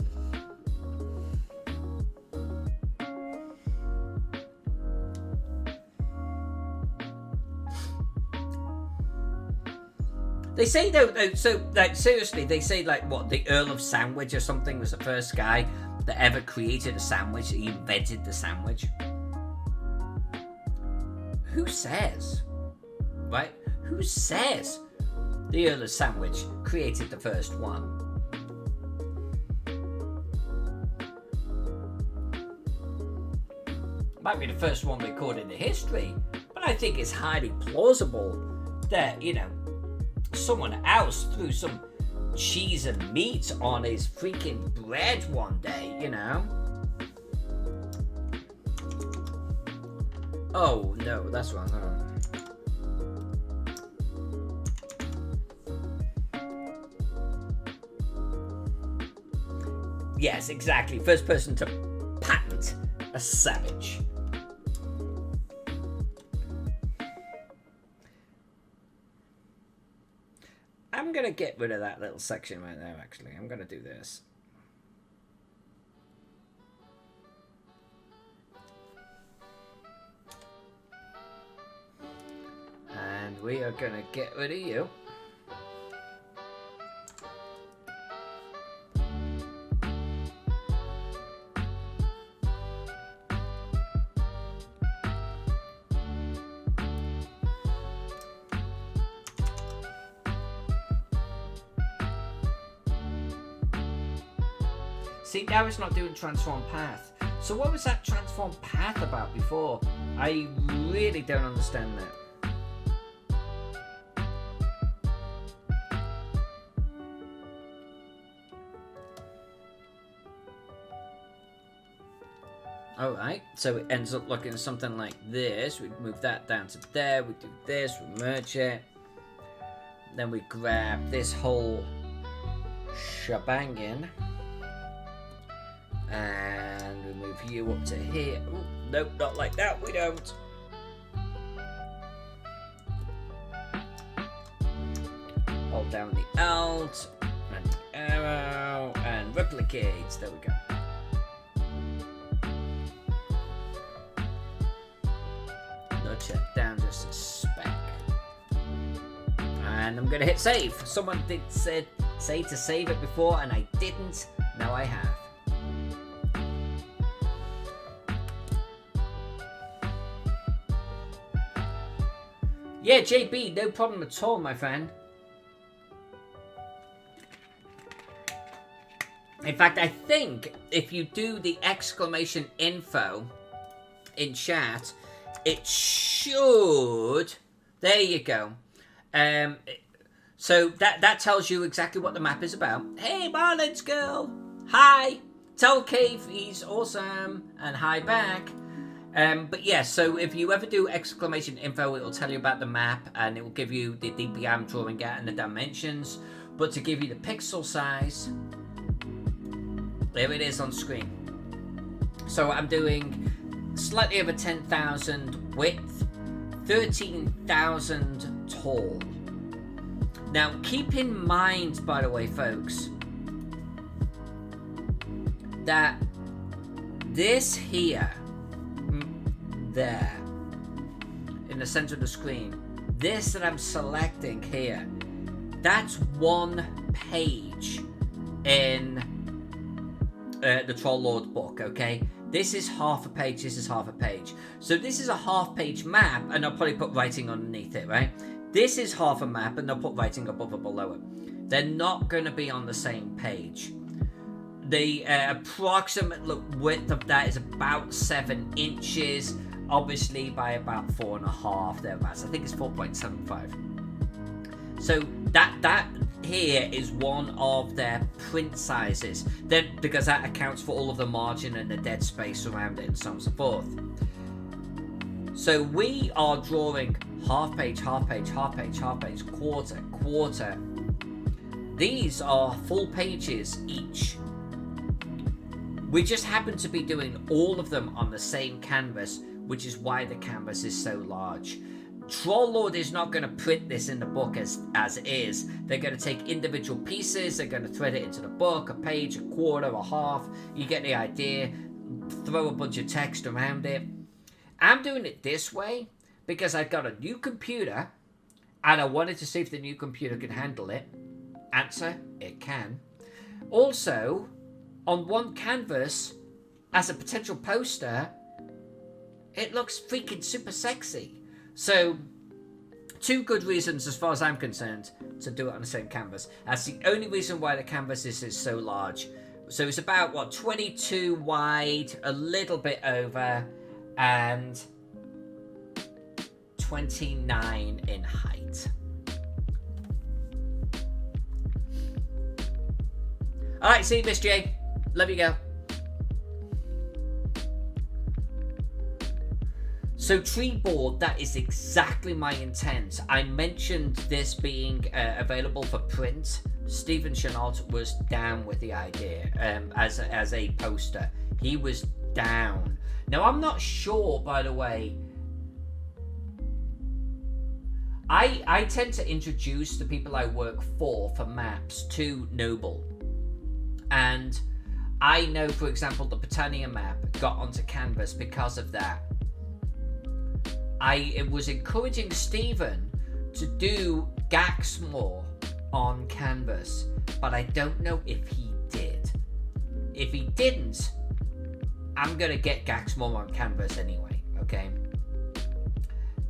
They say though, so like seriously, they say like what, the Earl of Sandwich or something was the first guy that ever created a sandwich. He invented the sandwich. Who says? Right? Who says the Earl of Sandwich created the first one? Might be the first one recorded in history, but I think it's highly plausible that, you know, someone else threw some cheese and meat on his freaking bread one day, you know? Oh, no, that's wrong. Yes, exactly. First person to patent a sandwich. I'm going to get rid of that little section right there, actually. I'm going to do this. And we are going to get rid of you. See, now it's not doing transform path. So what was that transform path about before? I really don't understand that. Alright, so it ends up looking something like this. We move that down to there, we do this, we merge it. Then we grab this whole shebangin. And we move you up to here. Ooh, nope, not like that. We don't. Hold down the Alt and the arrow and replicate. There we go. Nudge it down just a speck. And I'm gonna hit save. Someone did say to save it before, and I didn't. Now I have. Yeah, JB, no problem at all, my friend. In fact, I think if you do the exclamation info in chat, it should... There you go. So that tells you exactly what the map is about. Hey, Marlins girl. Hi. Tell Cave he's awesome. And hi back. But yeah, so if you ever do exclamation info, it will tell you about the map. And it will give you the DPM drawing out and the dimensions. But to give you the pixel size... There it is on screen. So I'm doing slightly over 10,000 width, 13,000 tall. Now keep in mind, by the way, folks, that this here, there, in the center of the screen, this that I'm selecting here, that's one page in the Trollord book, okay? This is half a page, this is half a page. So this is a half page map, and I'll probably put writing underneath it, right? This is half a map, and I'll put writing above or below it. They're not going to be on the same page. The approximate width of that is about 7 inches, obviously by about 4.5 thereabouts. I think it's 4.75. So that here is one of their print sizes, then because that accounts for all of the margin and the dead space around it and so on and so forth. So we are drawing half page, half page, half page, half page, quarter, quarter. These are full pages each. We just happen to be doing all of them on the same canvas, which is why the canvas is so large. Trollord is not going to print this in the book as is. They're going to take individual pieces, they're going to thread it into the book, a page, a quarter, a half. You get the idea. Throw a bunch of text around it. I'm doing it this way because I've got a new computer and I wanted to see if the new computer can handle it. Answer, it can. Also, on one canvas, as a potential poster, it looks freaking super sexy. So, 2 good reasons as far as I'm concerned to do it on the same canvas. That's the only reason why the canvas is so large. So it's about, what, 22 wide, a little bit over, and 29 in height. Alright, see you, Miss J. Love you, girl. So tree board, that is exactly my intent. I mentioned this being available for print. Stephen Chenault was down with the idea as a poster. He was down. Now I'm not sure, by the way. I tend to introduce the people I work for maps to Noble. And I know, for example, the Britannia map got onto canvas because of that. I was encouraging Stephen to do Gaxmore on canvas, but I don't know if he did. If he didn't, I'm going to get Gaxmore on canvas anyway, okay?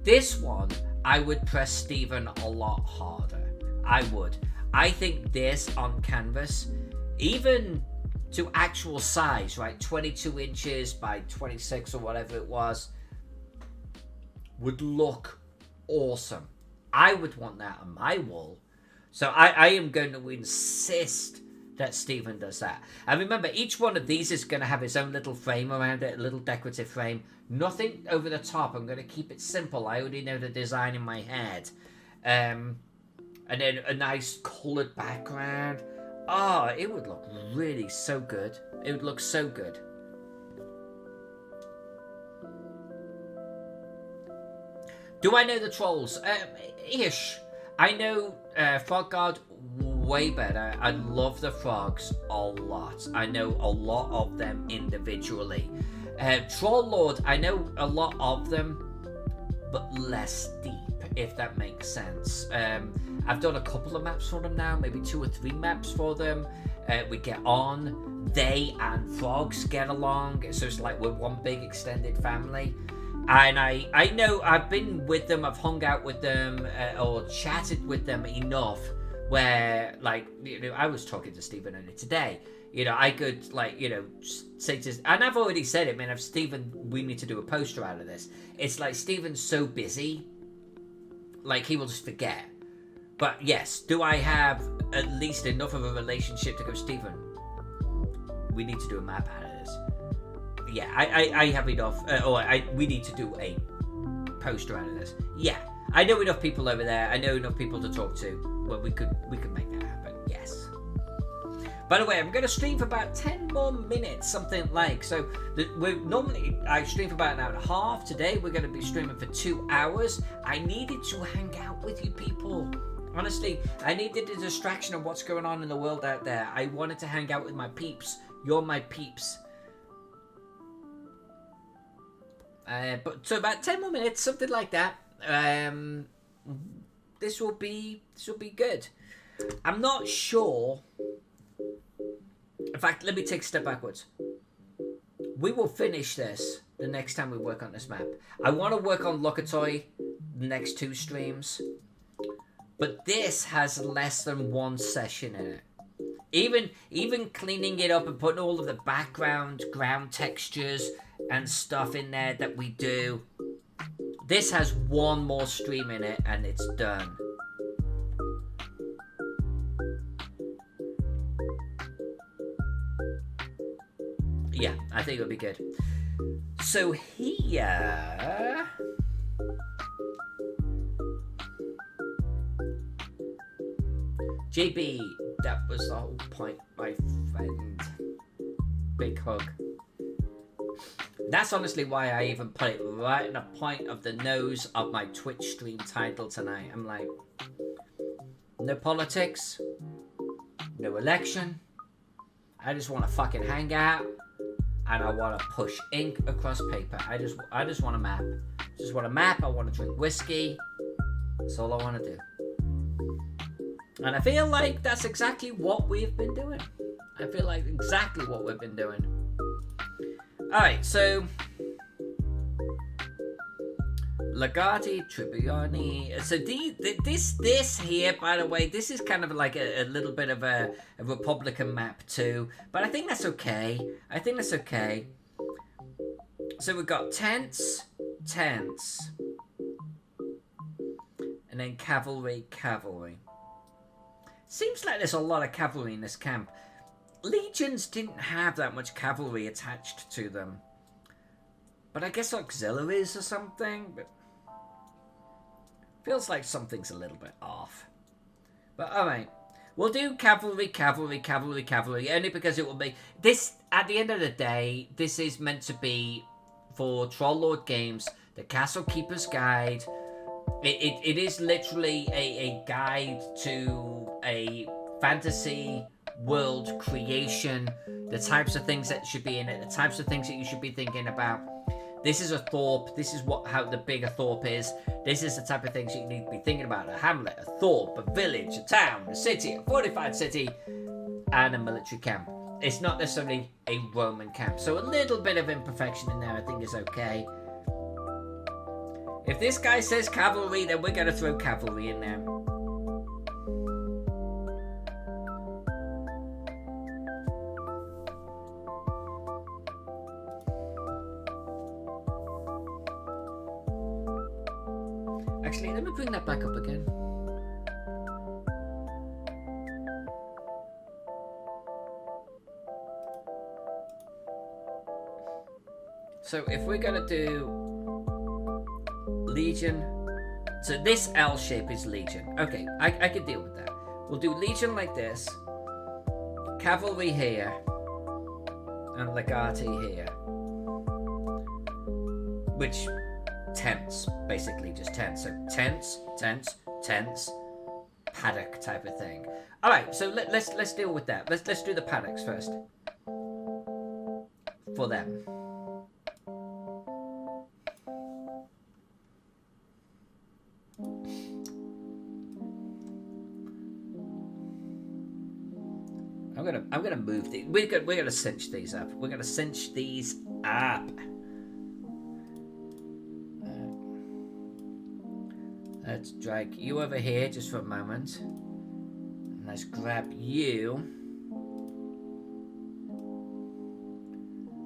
This one, I would press Stephen a lot harder. I would. I think this on canvas, even to actual size, right, 22 inches by 26 or whatever it was, would look awesome. I would want that on my wall. So I am going to insist that Stephen does that. And remember, each one of these is going to have its own little frame around it, a little decorative frame. Nothing over the top. I'm going to keep it simple. I already know the design in my head. and then a nice coloured background. Oh, it would look really so good. It would look so good. Do I know the trolls? Ish. I know Frogguard way better. I love the frogs a lot. I know a lot of them individually. Trollord, I know a lot of them, but less deep, if that makes sense. I've done a couple of maps for them now, maybe 2 or 3 maps for them. We get on. They and frogs get along, so it's like we're one big extended family. And I know I've been with them, I've hung out with them, or chatted with them enough where, like, you know, I was talking to Stephen only today. You know, I could, like, you know, say to... And I've already said it, man. If Stephen, we need to do a poster out of this. It's like Stephen's so busy, like, he will just forget. But, yes, do I have at least enough of a relationship to go, Stephen, we need to do a map out of this. Yeah, I have enough. We need to do a poster out of this. Yeah, I know enough people over there. I know enough people to talk to. Well, we could make that happen. Yes. By the way, I'm going to stream for about 10 more minutes, something like. So, I stream for about an hour and a half. Today, we're going to be streaming for 2 hours. I needed to hang out with you people. Honestly, I needed a distraction of what's going on in the world out there. I wanted to hang out with my peeps. You're my peeps. So about 10 more minutes, something like that. This will be good. I'm not sure. In fact, let me take a step backwards. We will finish this the next time we work on this map. I want to work on Lokatoy the next 2 streams, but this has less than 1 session in it. Even cleaning it up and putting all of the background, ground textures and stuff in there that we do. This has 1 more stream in it and it's done. Yeah, I think it'll be good. So here... JB, that was the whole point, my friend. Big hug. That's honestly why I even put it right in the point of the nose of my Twitch stream title tonight. I'm like, no politics, no election. I just want to fucking hang out, and I want to push ink across paper. I just want a map. Just want a map. I want to drink whiskey. That's all I want to do. And I feel like that's exactly what we've been doing. I feel like exactly what we've been doing. Alright, so Legati, Tribbiani. So this here, by the way, this is kind of like a little bit of a Republican map too. But I think that's okay. So we've got tents. And then cavalry. Seems like there's a lot of cavalry in this camp. Legions didn't have that much cavalry attached to them. But I guess auxiliaries or something. But feels like something's a little bit off. But alright. We'll do cavalry. Only because it will be... This, at the end of the day, this is meant to be for Trollord Games, the Castle Keeper's Guide. It is literally a guide to a fantasy world creation, the types of things that should be in it, the types of things that you should be thinking about. This is a thorp. This is how the bigger thorp is. This is the type of things you need to be thinking about: a hamlet, a thorp, a village, a town, a city, a fortified city, and a military camp. It's not necessarily a Roman camp, so a little bit of imperfection in there I think is okay. If this guy says cavalry, then we're going to throw cavalry in there. Actually, let me bring that back up again. So if we're going to do Legion, So this L shape is Legion. Okay, I can deal with that. We'll do Legion like this. Cavalry here. And Legati here. Which, tents. Basically just tents. So tents, paddock type of thing. Alright, so let's deal with that. Let's do the paddocks first. For them. I'm gonna move these. We're gonna cinch these up. We're gonna cinch these up. Let's drag you over here just for a moment. And let's grab you.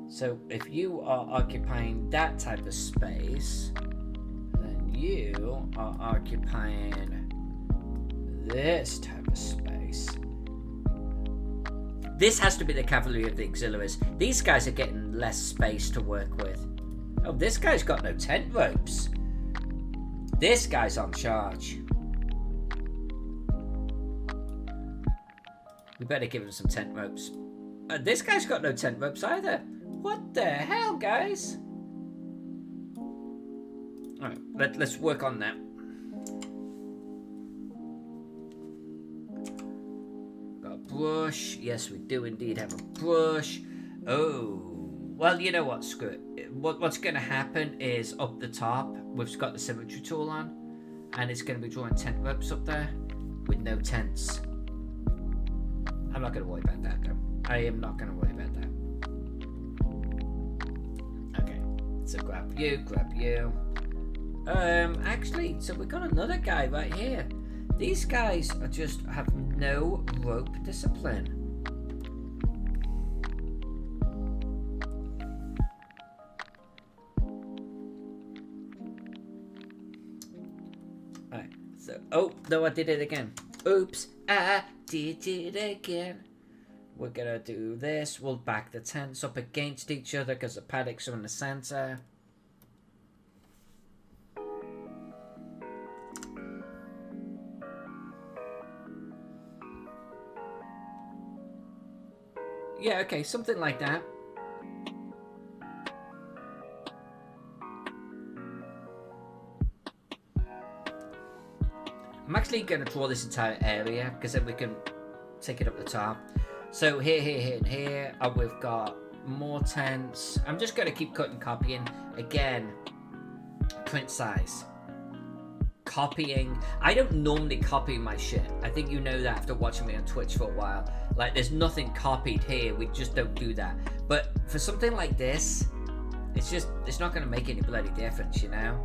So if you are occupying that type of space, then you are occupying this type of space. This has to be the cavalry of the auxiliaries. These guys are getting less space to work with. Oh, this guy's got no tent ropes. This guy's on charge. We better give him some tent ropes. This guy's got no tent ropes either. What the hell, guys? Alright, let's work on that. Brush. Yes, we do indeed have a brush. Oh, well, you know what? Screw it. What's going to happen is up the top, we've got the symmetry tool on, and it's going to be drawing tent ropes up there with no tents. I'm not going to worry about that, though. I am not going to worry about that. Okay, so grab you. Actually, so we've got another guy right here. These guys are just have no rope discipline. Alright, so, oh, no, I did it again. Oops, I did it again. We're gonna do this. We'll back the tents up against each other because the paddocks are in the center. Yeah, okay, something like that. I'm actually going to draw this entire area because then we can take it up the top. So here, and here, we've got more tents. I'm just going to keep cutting, copying. Again, print size. Copying. I don't normally copy my shit. I think you know that after watching me on Twitch for a while. Like, there's nothing copied here. We just don't do that. But for something like this, it's not going to make any bloody difference, you know?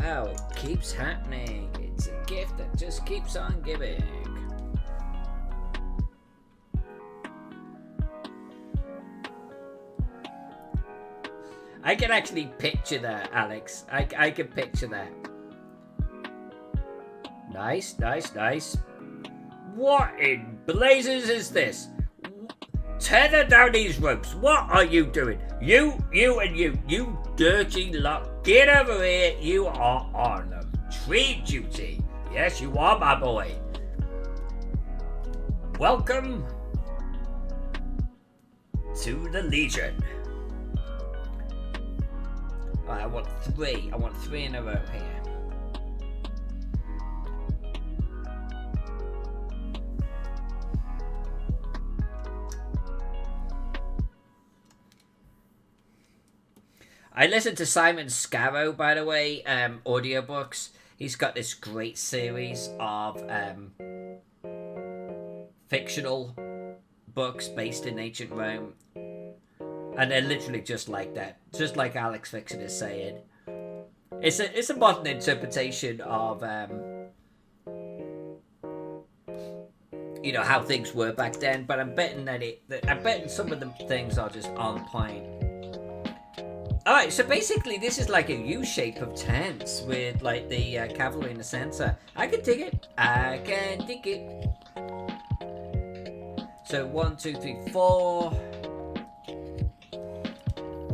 Wow, it keeps happening. It's a gift that just keeps on giving. I can actually picture that, Alex. I can picture that. Nice. What in blazes is this? Tether down these ropes. What are you doing? You dirty lot. Get over here. You are on tree duty. Yes, you are, my boy. Welcome to the Legion. I want three. I want three in a row here. I listened to Simon Scarrow, by the way, audiobooks. He's got this great series of fictional books based in ancient Rome. And they're literally just like that. Just like Alex Fixin is saying. It's a modern interpretation of you know, how things were back then, but I'm betting that I'm betting some of the things are just on point. Alright, so basically this is like a U shape of tents with like the cavalry in the center. I can dig it. I can dig it. So 1, 2, 3, 4.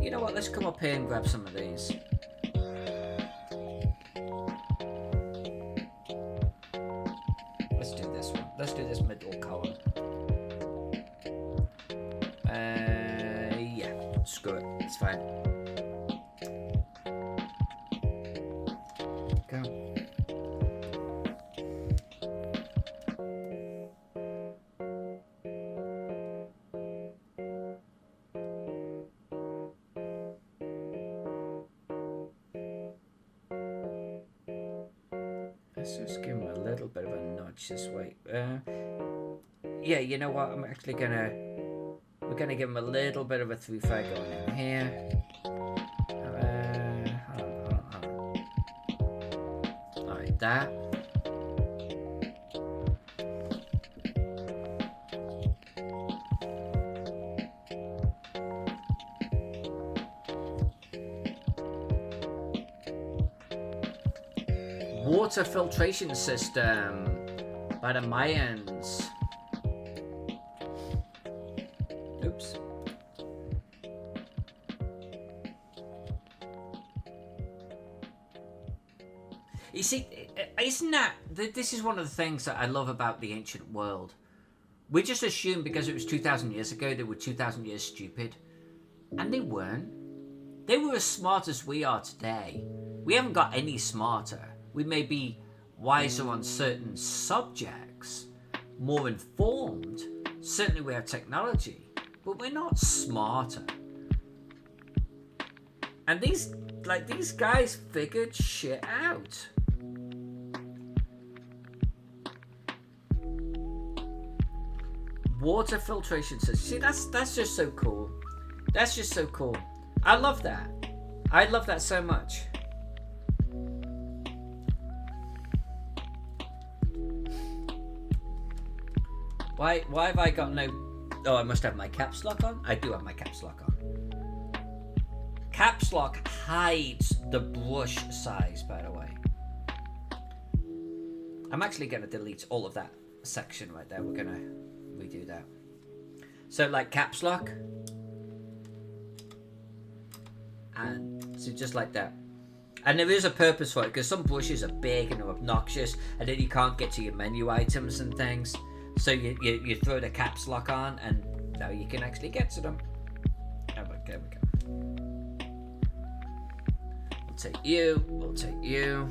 You know what? Let's come up here and grab some of these. Let's do this one. Let's do this middle column. Yeah. Screw it. It's fine. Let's just give him a little bit of a nudge this way. Yeah, you know what? We're gonna give him a little bit of a 3-5 going in here. Hold on. Alright, that. Water filtration system by the Mayans. Oops. You see, isn't that... This is one of the things that I love about the ancient world. We just assume because it was 2,000 years ago, they were 2,000 years stupid. And they weren't. They were as smart as we are today. We haven't got any smarter. We may be wiser on certain subjects, more informed. Certainly we have technology, but we're not smarter. And these guys figured shit out. Water filtration system. See, that's just so cool. That's just so cool. I love that. I love that so much. Why have I got no... Oh, I must have my caps lock on? I do have my caps lock on. Caps lock hides the brush size, by the way. I'm actually going to delete all of that section right there. We're going to redo that. So, like, caps lock. And so just like that. And there is a purpose for it, because some brushes are big and they're obnoxious, and then you can't get to your menu items and things. So you throw the caps lock on, and now you can actually get to them. There we go. We'll take you. We'll take you.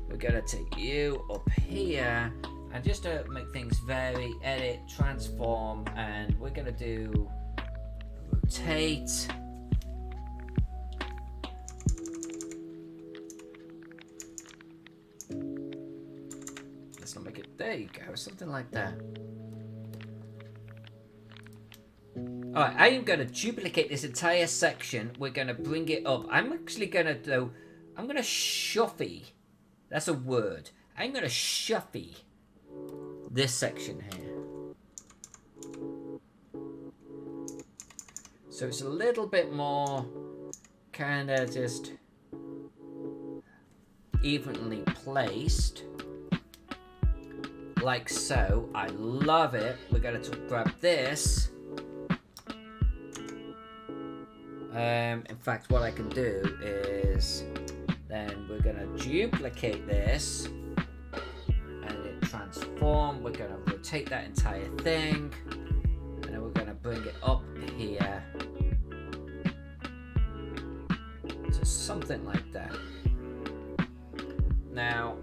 We're gonna take you up here, and just to make things very edit, transform, and we're gonna do rotate. Let's not make it. There you go, something like that. Alright, I am going to duplicate this entire section. We're going to bring it up. I'm actually going to do... I'm going to shuffle. That's a word. I'm going to shuffle this section here. So it's a little bit more kind of just evenly placed. Like so. I love it. We're going to grab this. In fact, what I can do is then we're going to duplicate this and it transform. We're going to rotate that entire thing and then we're going to bring it up here to something like that. Now,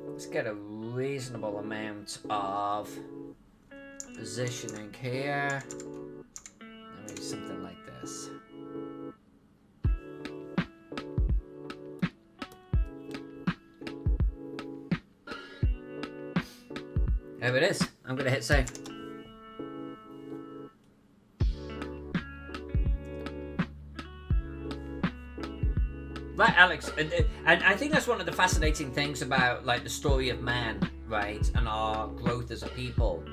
let's get a reasonable amount of positioning here. Maybe something like this. There it is. I'm going to hit save. Right, Alex, and I think that's one of the fascinating things about like the story of man, right, and our growth as a people,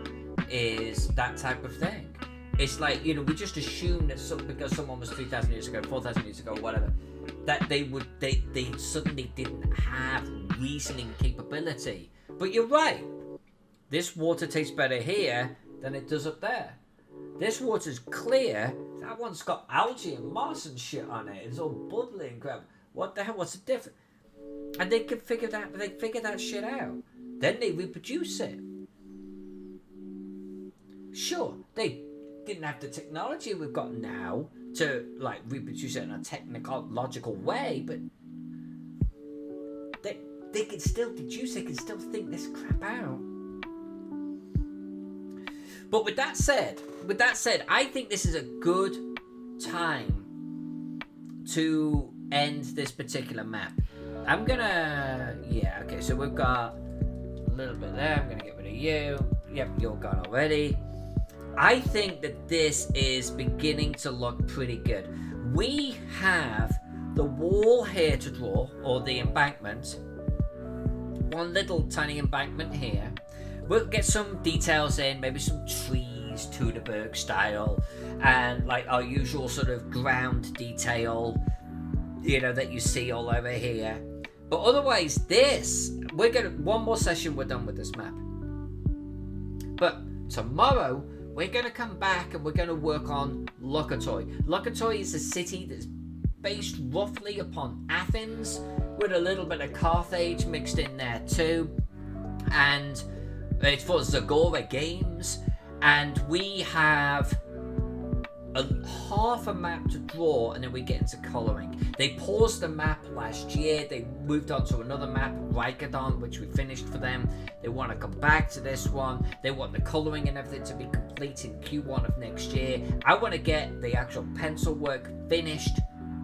is that type of thing. It's like, you know, we just assume that because someone was 3,000 years ago, 4,000 years ago, whatever, that they suddenly didn't have reasoning capability. But you're right. This water tastes better here than it does up there. This water's clear. That one's got algae and moss and shit on it. It's all bubbly and crap. What the hell? What's the difference? And they can figure that shit out. Then they reproduce it. Sure, they didn't have the technology we've got now to like reproduce it in a technological way, but they can still deduce, they can still think this crap out. But with that said, I think this is a good time to end this particular map. I'm gonna, okay, so we've got a little bit there. I'm gonna get rid of you. Yep, you're gone already. I think that this is beginning to look pretty good. We have the wall here to draw, or the embankment. One little tiny embankment here. We'll get some details in, maybe some trees, Tudeberg style, and like our usual sort of ground detail, you know, that you see all over here. But otherwise, one more session, we're done with this map. But tomorrow, we're going to come back and we're going to work on Lokatoy. Lokatoy is a city that's based roughly upon Athens, with a little bit of Carthage mixed in there too. And it's for Trollord Games. And we have half a map to draw, and then we get into colouring. They paused the map last year. They moved on to another map, Rikadon, which we finished for them. They want to come back to this one. They want the colouring and everything to be complete in Q1 of next year. I want to get the actual pencil work finished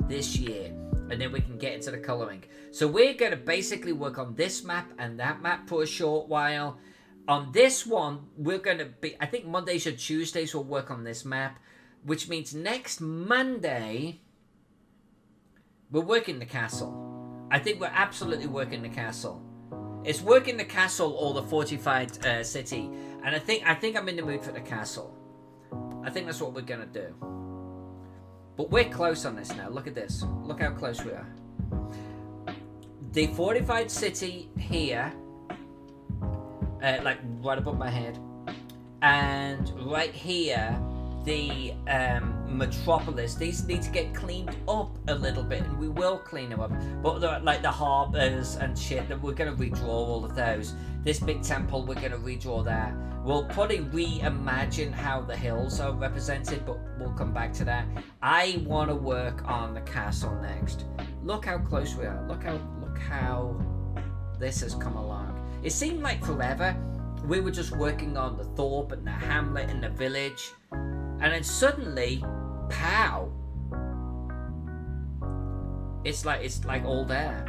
this year, and then we can get into the colouring. So we're going to basically work on this map and that map for a short while. On this one, we're going to be, I think Mondays or Tuesdays we'll work on this map, which means next Monday, we're working the castle. I think we're absolutely working the castle. It's working the castle or the fortified city. And I think I'm in the mood for the castle. I think that's what we're going to do. But we're close on this now. Look at this. Look how close we are. The fortified city here, like right above my head. And right here, the metropolis. These need to get cleaned up a little bit, and we will clean them up. But like the harbours and shit, that we're going to redraw all of those. This big temple, we're going to redraw that. We'll probably reimagine how the hills are represented, but we'll come back to that. I want to work on the castle next. Look how close we are. Look how this has come along. It seemed like forever. We were just working on the Thorpe and the hamlet and the village. And then suddenly, pow! It's like all there.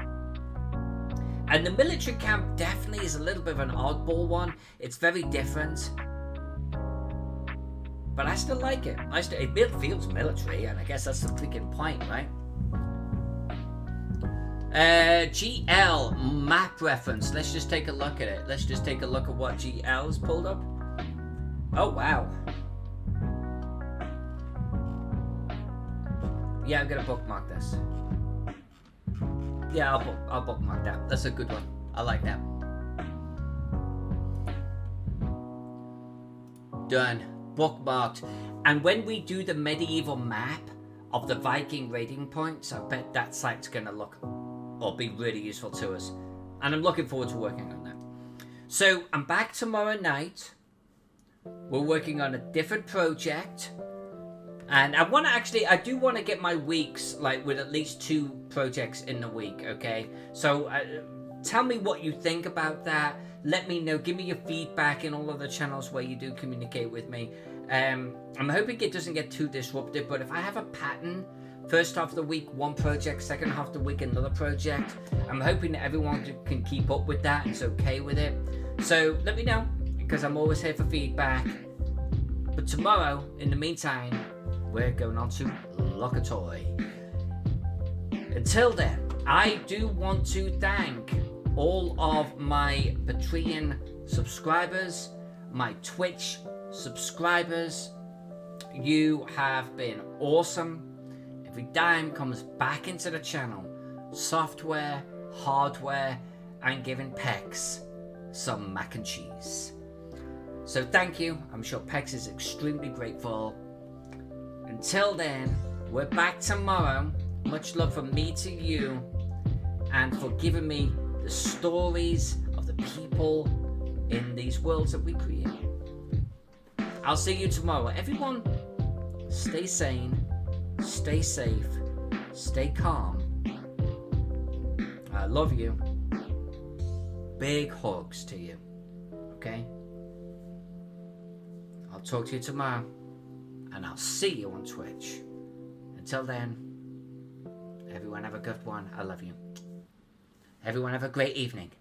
And the military camp definitely is a little bit of an oddball one. It's very different. But I still like it. It feels military, and I guess that's the freaking point, right? GL map reference. Let's just take a look at it. Let's just take a look at what GL's pulled up. Oh, wow. Yeah, I'm gonna bookmark this. Yeah, I'll bookmark that. That's a good one. I like that. Done. Bookmarked. And when we do the medieval map of the Viking raiding points, I bet that site's gonna look or be really useful to us. And I'm looking forward to working on that. So I'm back tomorrow night. We're working on a different project. And I do want to get my weeks like with at least 2 projects in the week, okay? So tell me what you think about that. Let me know. Give me your feedback in all of the channels where you do communicate with me. I'm hoping it doesn't get too disruptive, but if I have a pattern, first half of the week, 1 project, second half of the week, another project, I'm hoping that everyone can keep up with that and is okay with it. So let me know, because I'm always here for feedback. But tomorrow, in the meantime, we're going on to Lokatoy. Until then, I do want to thank all of my Patreon subscribers, my Twitch subscribers. You have been awesome. Every dime comes back into the channel. Software, hardware, and giving Pex some mac and cheese. So thank you. I'm sure Pex is extremely grateful. Until then, we're back tomorrow. Much love from me to you, and for giving me the stories of the people in these worlds that we create. I'll see you tomorrow. Everyone, stay sane, stay safe, stay calm. I love you. Big hugs to you. Okay? I'll talk to you tomorrow, and I'll see you on Twitch. Until then, everyone have a good one. I love you. Everyone have a great evening.